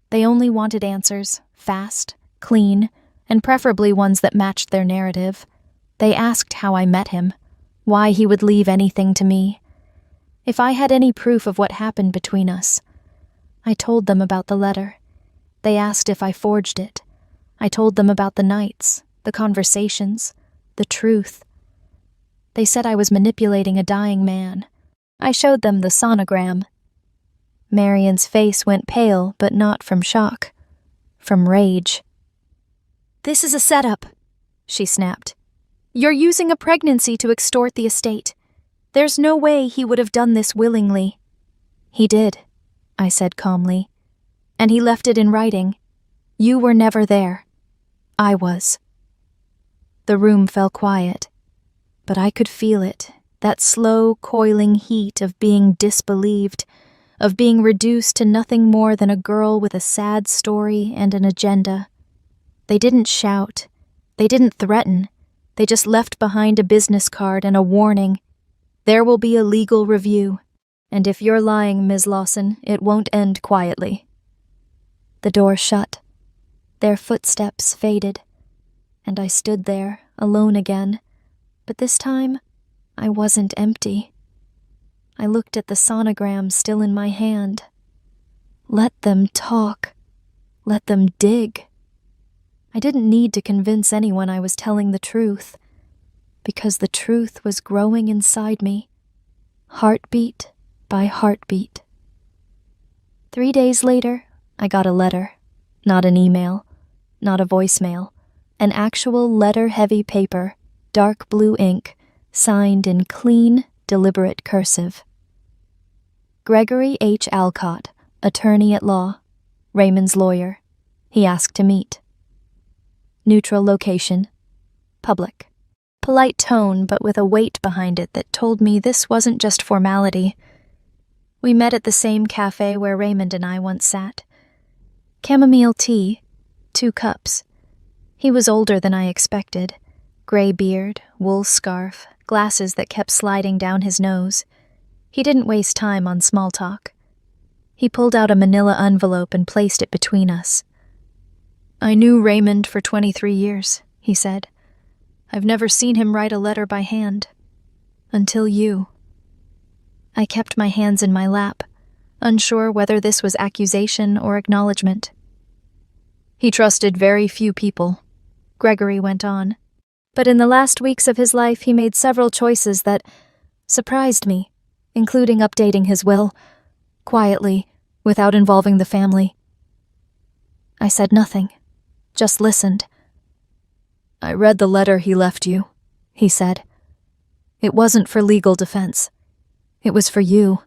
They only wanted answers, fast, clean, and preferably ones that matched their narrative. They asked how I met him, why he would leave anything to me, if I had any proof of what happened between us. I told them about the letter. They asked if I forged it. I told them about the nights, the conversations, the truth. They said I was manipulating a dying man. I showed them the sonogram. Marian's face went pale, but not from shock. From rage. "This is a setup," she snapped. "You're using a pregnancy to extort the estate. There's no way he would have done this willingly." "He did," I said calmly. "And he left it in writing. You were never there. I was." The room fell quiet, but I could feel it, that slow, coiling heat of being disbelieved, of being reduced to nothing more than a girl with a sad story and an agenda. They didn't shout. They didn't threaten. They just left behind a business card and a warning. "There will be a legal review. And if you're lying, Ms. Lawson, it won't end quietly." The door shut. Their footsteps faded. And I stood there, alone again. But this time, I wasn't empty. I looked at the sonogram still in my hand. Let them talk. Let them dig. I didn't need to convince anyone I was telling the truth, because the truth was growing inside me, heartbeat by heartbeat. 3 days later, I got a letter. Not an email, not a voicemail, an actual letter-heavy paper, dark blue ink, signed in clean, deliberate cursive. Gregory H. Alcott, attorney at law, Raymond's lawyer. He asked to meet. Neutral location. Public. Polite tone, but with a weight behind it that told me this wasn't just formality. We met at the same cafe where Raymond and I once sat. Chamomile tea, 2 cups. He was older than I expected. Gray beard, wool scarf, glasses that kept sliding down his nose. He didn't waste time on small talk. He pulled out a manila envelope and placed it between us. "I knew Raymond for 23 years, he said. "I've never seen him write a letter by hand. Until you." I kept my hands in my lap, unsure whether this was accusation or acknowledgement. "He trusted very few people," Gregory went on. "But in the last weeks of his life he made several choices that surprised me, including updating his will, quietly, without involving the family." I said nothing, just listened. "I read the letter he left you," he said. "It wasn't for legal defense. It was for you.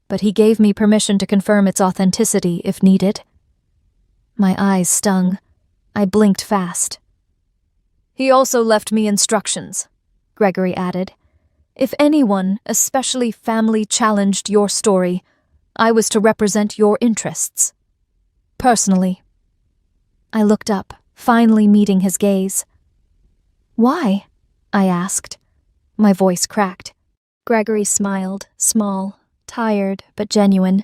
But he gave me permission to confirm its authenticity if needed." My eyes stung. I blinked fast. "He also left me instructions," Gregory added. "If anyone, especially family, challenged your story, I was to represent your interests. Personally." I looked up, finally meeting his gaze. "Why?" I asked. My voice cracked. Gregory smiled, small, tired, but genuine.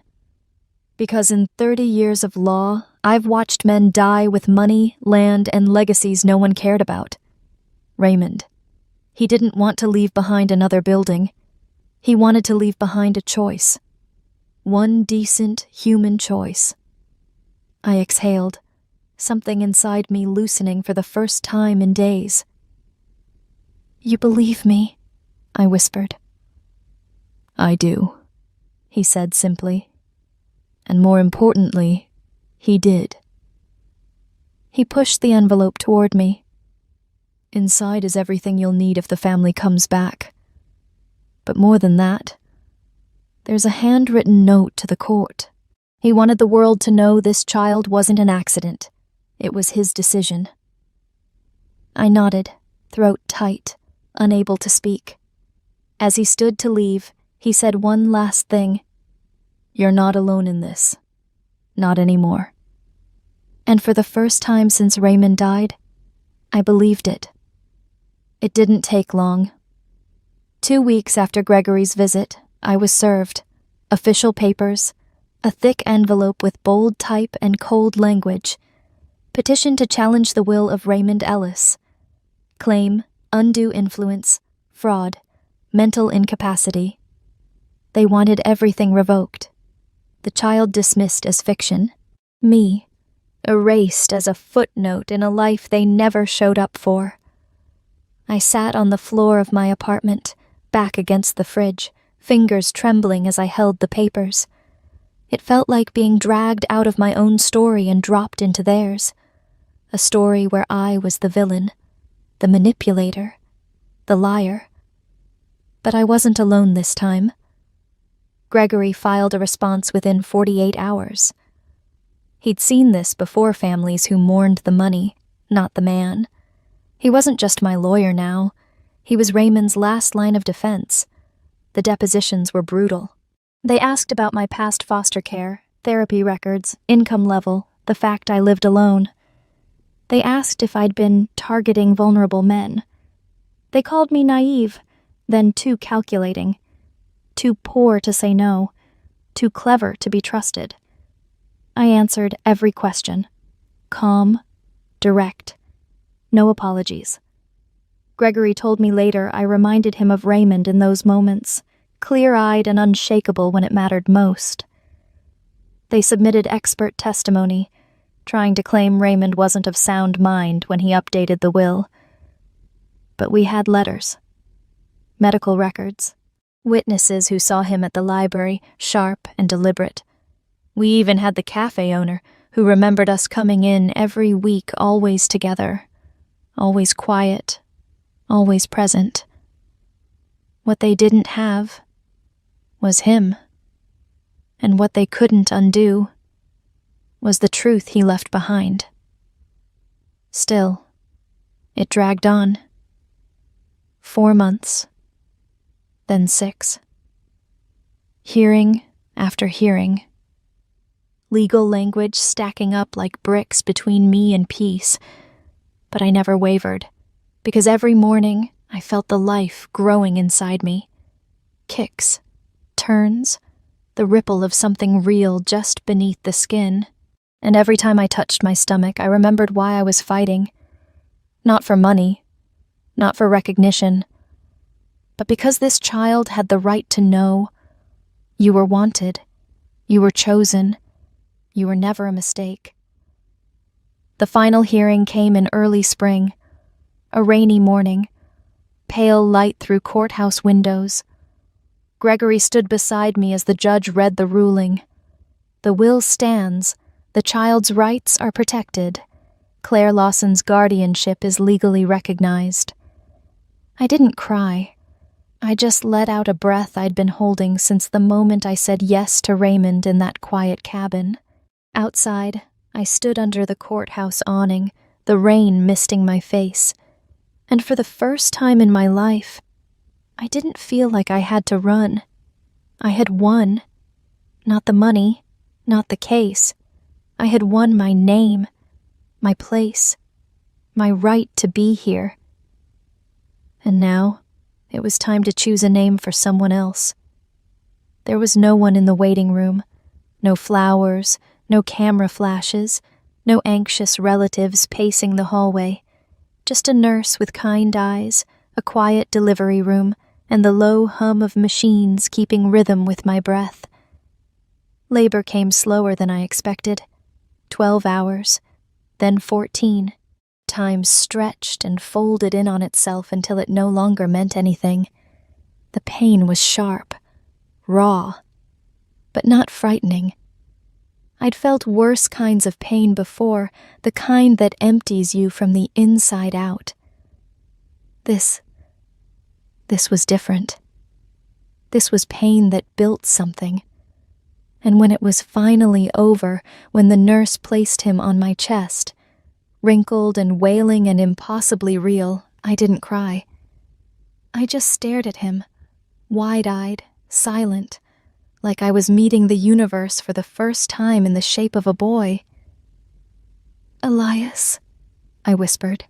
"Because in 30 years of law, I've watched men die with money, land, and legacies no one cared about. Raymond. He didn't want to leave behind another building. He wanted to leave behind a choice. One decent, human choice." I exhaled, something inside me loosening for the first time in days. "You believe me?" I whispered. "I do," he said simply. "And more importantly, he did." He pushed the envelope toward me. "Inside is everything you'll need if the family comes back. But more than that, there's a handwritten note to the court. He wanted the world to know this child wasn't an accident. It was his decision." I nodded, throat tight, unable to speak. As he stood to leave, he said one last thing. "You're not alone in this. Not anymore." And for the first time since Raymond died, I believed it. It didn't take long. 2 weeks after Gregory's visit, I was served official papers, a thick envelope with bold type and cold language, petition to challenge the will of Raymond Ellis, claim, undue influence, fraud, mental incapacity. They wanted everything revoked. The child dismissed as fiction. Me, erased as a footnote in a life they never showed up for. I sat on the floor of my apartment, back against the fridge, fingers trembling as I held the papers. It felt like being dragged out of my own story and dropped into theirs. A story where I was the villain, the manipulator, the liar. But I wasn't alone this time. Gregory filed a response within 48 hours. He'd seen this before families who mourned the money, not the man. He wasn't just my lawyer now. He was Raymond's last line of defense. The depositions were brutal. They asked about my past foster care, therapy records, income level, the fact I lived alone. They asked if I'd been targeting vulnerable men. They called me naive, then too calculating. Too poor to say no, too clever to be trusted. I answered every question. Calm, direct. No apologies. Gregory told me later I reminded him of Raymond in those moments, clear-eyed and unshakable when it mattered most. They submitted expert testimony, trying to claim Raymond wasn't of sound mind when he updated the will. But we had letters, medical records, witnesses who saw him at the library, sharp and deliberate. We even had the cafe owner who remembered us coming in every week, always together, always quiet, always present. What they didn't have was him. And what they couldn't undo was the truth he left behind. Still, it dragged on. 4 months, then 6. Hearing after hearing. Legal language stacking up like bricks between me and peace, but I never wavered. because every morning I felt the life growing inside me. Kicks, turns, the ripple of something real just beneath the skin. And every time I touched my stomach, I remembered why I was fighting. Not for money, not for recognition, but because this child had the right to know you were wanted, you were chosen, you were never a mistake. The final hearing came in early spring, a rainy morning, pale light through courthouse windows. Gregory stood beside me as the judge read the ruling. The will stands. The child's rights are protected. Claire Lawson's guardianship is legally recognized. I didn't cry. I just let out a breath I'd been holding since the moment I said yes to Raymond in that quiet cabin. Outside, I stood under the courthouse awning, the rain misting my face. And for the first time in my life, I didn't feel like I had to run. I had won. Not the money, not the case. I had won my name, my place, my right to be here. And now, it was time to choose a name for someone else. There was no one in the waiting room, no flowers, no camera flashes, no anxious relatives pacing the hallway, just a nurse with kind eyes, a quiet delivery room, and the low hum of machines keeping rhythm with my breath. Labor came slower than I expected. 12 hours, then 14. Time stretched and folded in on itself until it no longer meant anything. The pain was sharp, raw, but not frightening. I'd felt worse kinds of pain before, the kind that empties you from the inside out. This was different. This was pain that built something. And when it was finally over, when the nurse placed him on my chest, wrinkled and wailing and impossibly real, I didn't cry. I just stared at him, wide-eyed, silent, like I was meeting the universe for the first time in the shape of a boy. "Elias," I whispered.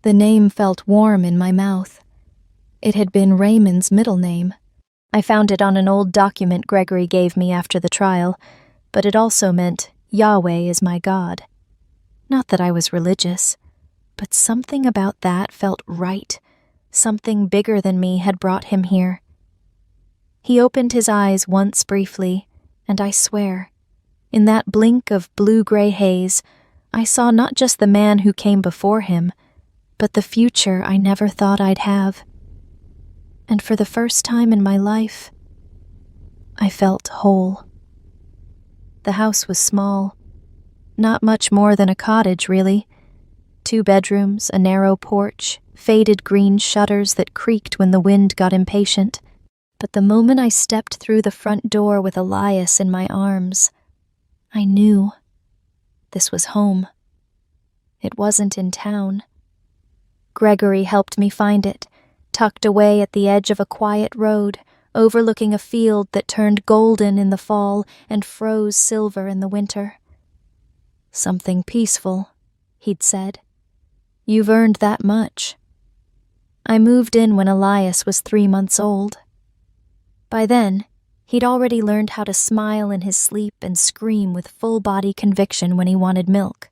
The name felt warm in my mouth. It had been Raymond's middle name. I found it on an old document Gregory gave me after the trial, but it also meant Yahweh is my God. Not that I was religious, but something about that felt right. Something bigger than me had brought him here. He opened his eyes once briefly, and I swear, in that blink of blue-gray haze, I saw not just the man who came before him, but the future I never thought I'd have. And for the first time in my life, I felt whole. The house was small, not much more than a cottage, really. 2 bedrooms, a narrow porch, faded green shutters that creaked when the wind got impatient. But the moment I stepped through the front door with Elias in my arms, I knew this was home. It wasn't in town. Gregory helped me find it, tucked away at the edge of a quiet road, overlooking a field that turned golden in the fall and froze silver in the winter. "Something peaceful," he'd said. "You've earned that much." I moved in when Elias was 3 months old. By then, he'd already learned how to smile in his sleep and scream with full-body conviction when he wanted milk.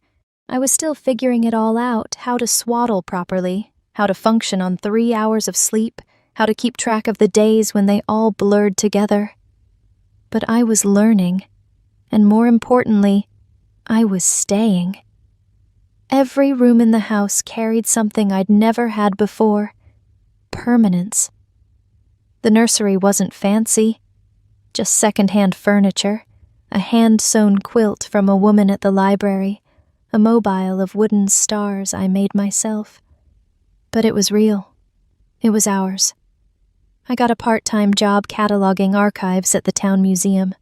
I was still figuring it all out, how to swaddle properly, how to function on 3 hours of sleep, how to keep track of the days when they all blurred together. But I was learning, and more importantly, I was staying. Every room in the house carried something I'd never had before: permanence. The nursery wasn't fancy, just second-hand furniture, a hand-sewn quilt from a woman at the library, a mobile of wooden stars I made myself. But it was real. It was ours. I got a part-time job cataloging archives at the town museum.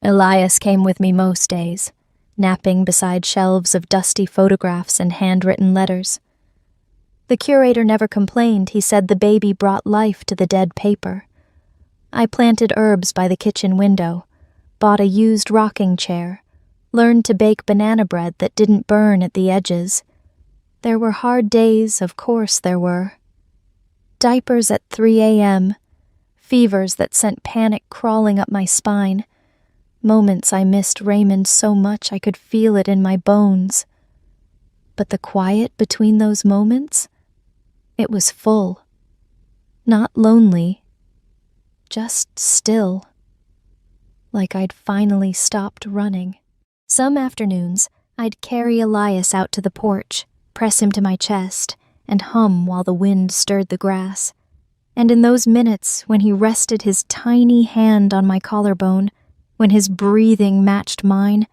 Elias came with me most days, napping beside shelves of dusty photographs and handwritten letters. The curator never complained. He said the baby brought life to the dead paper. I planted herbs by the kitchen window, bought a used rocking chair, learned to bake banana bread that didn't burn at the edges. There were hard days, of course there were. Diapers at 3 a.m., fevers that sent panic crawling up my spine, moments I missed Raymond so much I could feel it in my bones. But the quiet between those moments, it was full. Not lonely, just still. Like I'd finally stopped running. Some afternoons, I'd carry Elias out to the porch, press him to my chest, and hum while the wind stirred the grass. And in those minutes when he rested his tiny hand on my collarbone, when his breathing matched mine,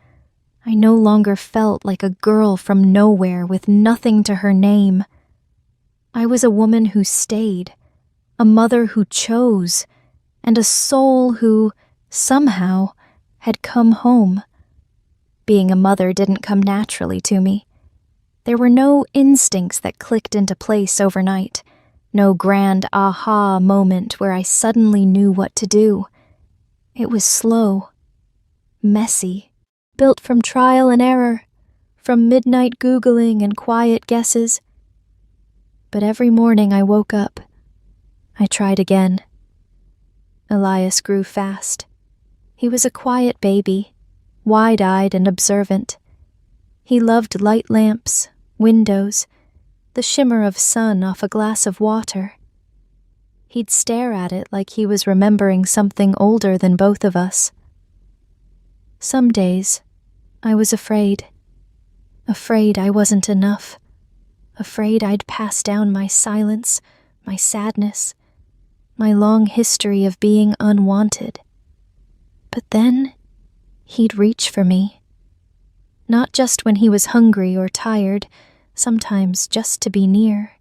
I no longer felt like a girl from nowhere with nothing to her name. I was a woman who stayed, a mother who chose, and a soul who, somehow, had come home. Being a mother didn't come naturally to me. There were no instincts that clicked into place overnight, no grand aha moment where I suddenly knew what to do. It was slow, messy, built from trial and error, from midnight Googling and quiet guesses. But every morning I woke up. I tried again. Elias grew fast. He was a quiet baby, wide-eyed and observant. He loved light lamps, windows, the shimmer of sun off a glass of water. He'd stare at it like he was remembering something older than both of us. Some days, I was afraid. Afraid I wasn't enough. Afraid I'd pass down my silence, my sadness, my long history of being unwanted. But then, he'd reach for me. Not just when he was hungry or tired, sometimes just to be near,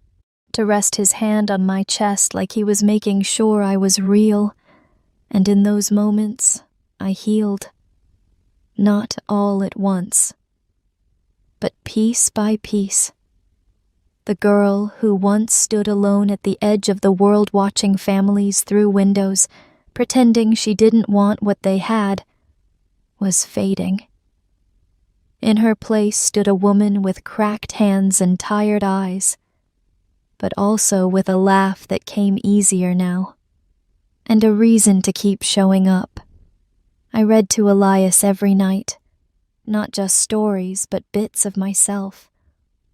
to rest his hand on my chest like he was making sure I was real, and in those moments, I healed. Not all at once, but piece by piece. The girl who once stood alone at the edge of the world watching families through windows, pretending she didn't want what they had, was fading. In her place stood a woman with cracked hands and tired eyes, but also with a laugh that came easier now, and a reason to keep showing up. I read to Elias every night, not just stories, but bits of myself.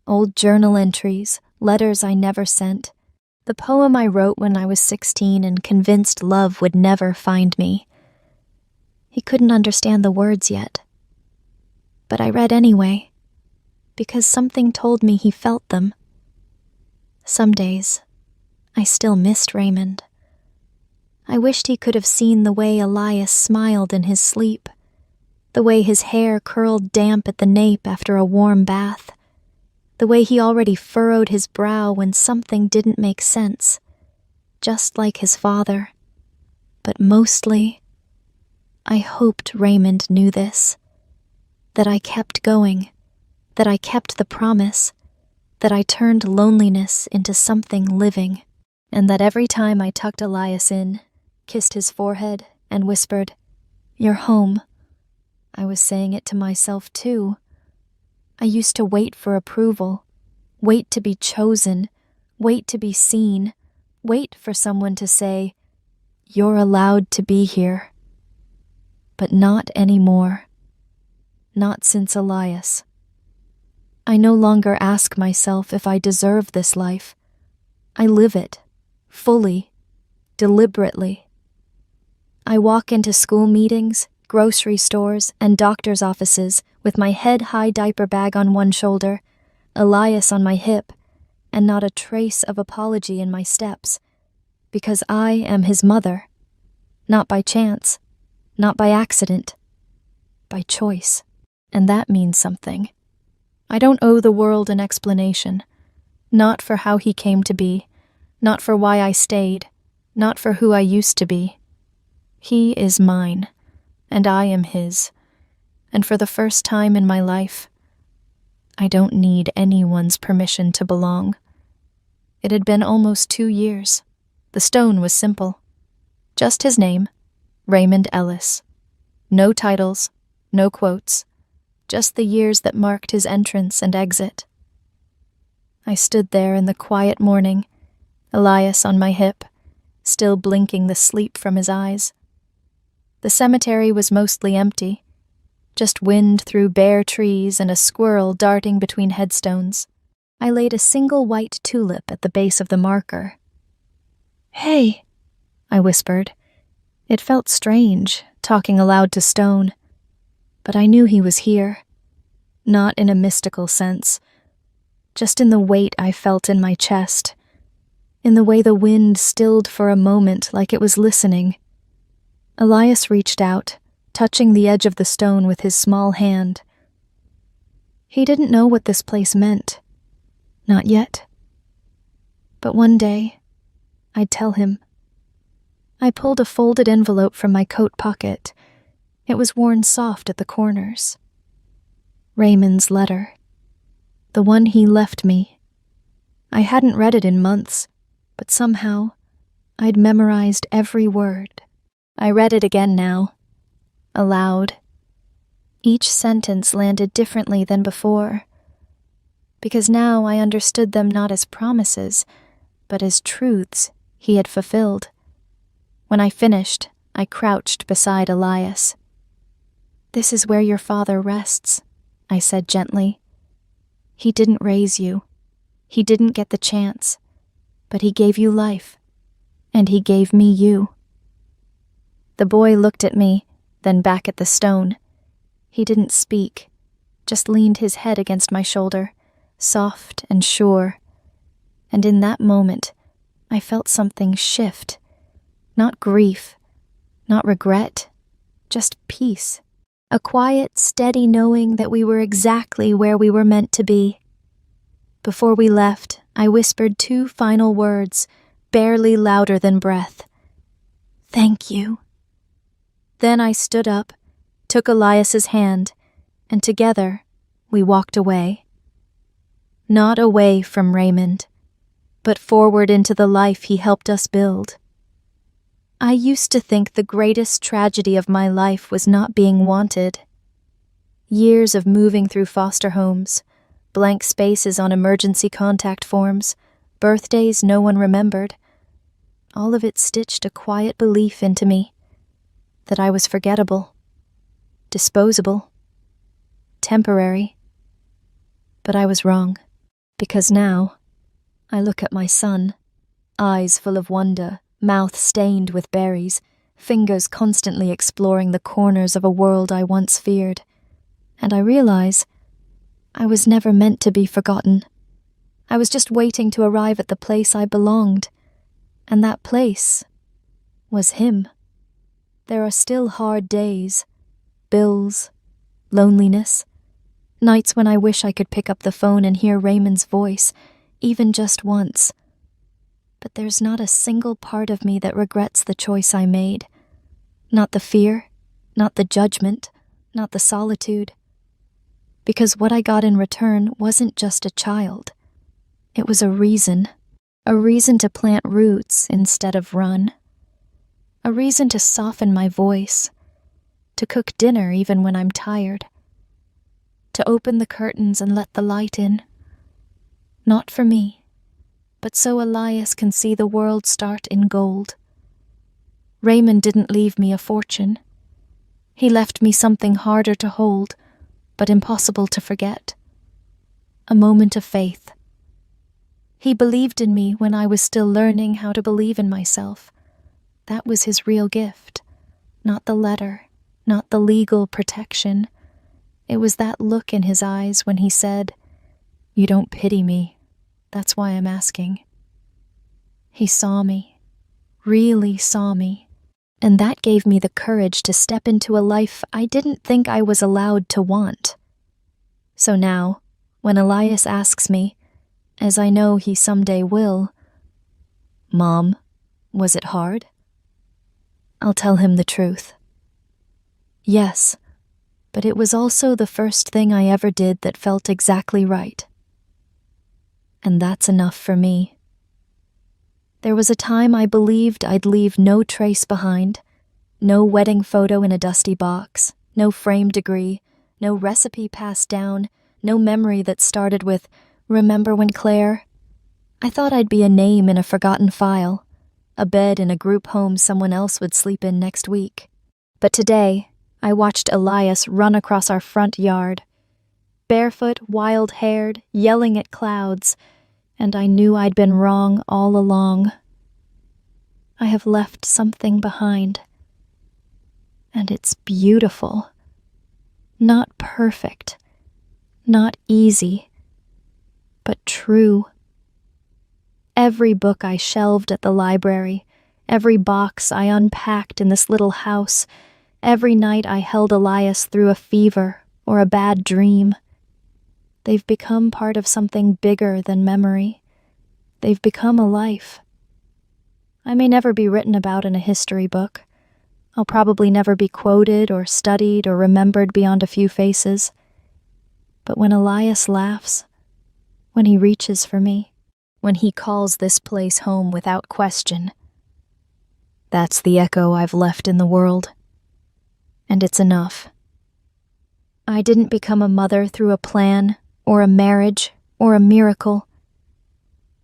Old journal entries, letters I never sent, the poem I wrote when I was 16 and convinced love would never find me. He couldn't understand the words yet. But I read anyway, because something told me he felt them. Some days, I still missed Raymond. I wished he could have seen the way Elias smiled in his sleep, the way his hair curled damp at the nape after a warm bath, the way he already furrowed his brow when something didn't make sense, just like his father. But mostly, I hoped Raymond knew this, that I kept going, that I kept the promise, that I turned loneliness into something living, and that every time I tucked Elias in, kissed his forehead, and whispered, "You're home," I was saying it to myself too. I used to wait for approval, wait to be chosen, wait to be seen, wait for someone to say, "You're allowed to be here." But not anymore. Not since Elias. I no longer ask myself if I deserve this life. I live it, fully, deliberately. I walk into school meetings, grocery stores, and doctor's offices with my head-high diaper bag on one shoulder, Elias on my hip, and not a trace of apology in my steps, because I am his mother, not by chance, not by accident, by choice. And that means something. I don't owe the world an explanation, not for how he came to be, not for why I stayed, not for who I used to be. He is mine, and I am his, and for the first time in my life, I don't need anyone's permission to belong. It had been almost 2 years. The stone was simple. Just his name, Raymond Ellis. No titles, no quotes, just the years that marked his entrance and exit. I stood there in the quiet morning, Elias on my hip, still blinking the sleep from his eyes. The cemetery was mostly empty, just wind through bare trees and a squirrel darting between headstones. I laid a single white tulip at the base of the marker. "Hey," I whispered. It felt strange, talking aloud to stone, but I knew he was here. Not in a mystical sense, just in the weight I felt in my chest, in the way the wind stilled for a moment like it was listening. Elias reached out, touching the edge of the stone with his small hand. He didn't know what this place meant. Not yet. But one day, I'd tell him. I pulled a folded envelope from my coat pocket. It was worn soft at the corners. Raymond's letter. The one he left me. I hadn't read it in months, but somehow, I'd memorized every word. I read it again now, aloud. Each sentence landed differently than before, because now I understood them not as promises, but as truths he had fulfilled. When I finished, I crouched beside Elias. "This is where your father rests," I said gently. "He didn't raise you. He didn't get the chance, but he gave you life, and he gave me you." The boy looked at me, then back at the stone. He didn't speak, just leaned his head against my shoulder, soft and sure. And in that moment, I felt something shift. Not grief, not regret, just peace. A quiet, steady knowing that we were exactly where we were meant to be. Before we left, I whispered 2 final words, barely louder than breath. "Thank you." Then I stood up, took Elias's hand, and together we walked away. Not away from Raymond, but forward into the life he helped us build. I used to think the greatest tragedy of my life was not being wanted. Years of moving through foster homes, blank spaces on emergency contact forms, birthdays no one remembered. All of it stitched a quiet belief into me that I was forgettable, disposable, temporary. But I was wrong, because now I look at my son, eyes full of wonder, mouth stained with berries, fingers constantly exploring the corners of a world I once feared, and I realize I was never meant to be forgotten. I was just waiting to arrive at the place I belonged, and that place was him. There are still hard days, bills, loneliness, nights when I wish I could pick up the phone and hear Raymond's voice, even just once. But there's not a single part of me that regrets the choice I made. Not the fear, not the judgment, not the solitude. Because what I got in return wasn't just a child. It was a reason to plant roots instead of run. A reason to soften my voice, to cook dinner even when I'm tired, to open the curtains and let the light in. Not for me, but so Elias can see the world start in gold. Raymond didn't leave me a fortune. He left me something harder to hold, but impossible to forget. A moment of faith. He believed in me when I was still learning how to believe in myself. That was his real gift. Not the letter, not the legal protection. It was that look in his eyes when he said, "You don't pity me. That's why I'm asking." He saw me, really saw me, and that gave me the courage to step into a life I didn't think I was allowed to want. So now, when Elias asks me, as I know he someday will, "Mom, was it hard?" I'll tell him the truth. Yes, but it was also the first thing I ever did that felt exactly right. And that's enough for me. There was a time I believed I'd leave no trace behind, no wedding photo in a dusty box, no framed degree, no recipe passed down, no memory that started with, "Remember when Claire?" I thought I'd be a name in a forgotten file, a bed in a group home someone else would sleep in next week. But today, I watched Elias run across our front yard, barefoot, wild-haired, yelling at clouds, and I knew I'd been wrong all along. I have left something behind, and it's beautiful. Not perfect, not easy, but true. Every book I shelved at the library, every box I unpacked in this little house, every night I held Elias through a fever or a bad dream. They've become part of something bigger than memory. They've become a life. I may never be written about in a history book. I'll probably never be quoted or studied or remembered beyond a few faces. But when Elias laughs, when he reaches for me, when he calls this place home without question, that's the echo I've left in the world. And it's enough. I didn't become a mother through a plan, or a marriage, or a miracle.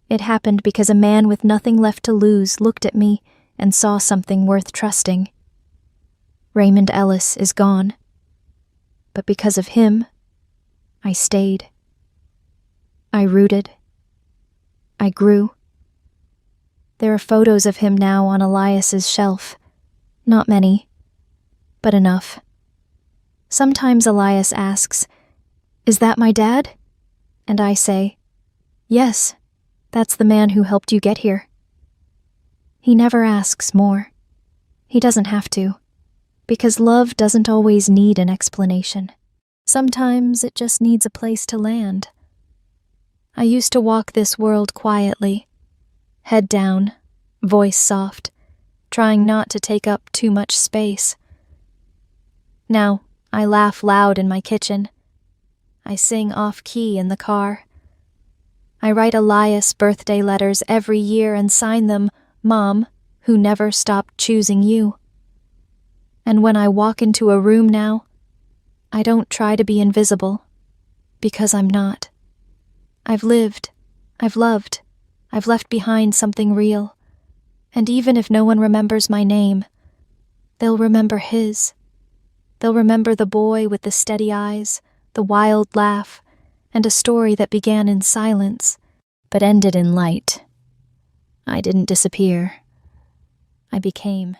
It happened because a man with nothing left to lose looked at me and saw something worth trusting. Raymond Ellis is gone. But because of him, I stayed. I rooted. I grew. There are photos of him now on Elias's shelf. Not many, but enough. Sometimes Elias asks, "Is that my dad?" And I say, "Yes, that's the man who helped you get here." He never asks more. He doesn't have to, because love doesn't always need an explanation. Sometimes it just needs a place to land. I used to walk this world quietly, head down, voice soft, trying not to take up too much space. Now, I laugh loud in my kitchen. I sing off-key in the car. I write Elias birthday letters every year and sign them, "Mom, who never stopped choosing you." And when I walk into a room now, I don't try to be invisible, because I'm not. I've lived, I've loved, I've left behind something real, and even if no one remembers my name, they'll remember his. They'll remember the boy with the steady eyes, the wild laugh, and a story that began in silence, but ended in light. I didn't disappear. I became.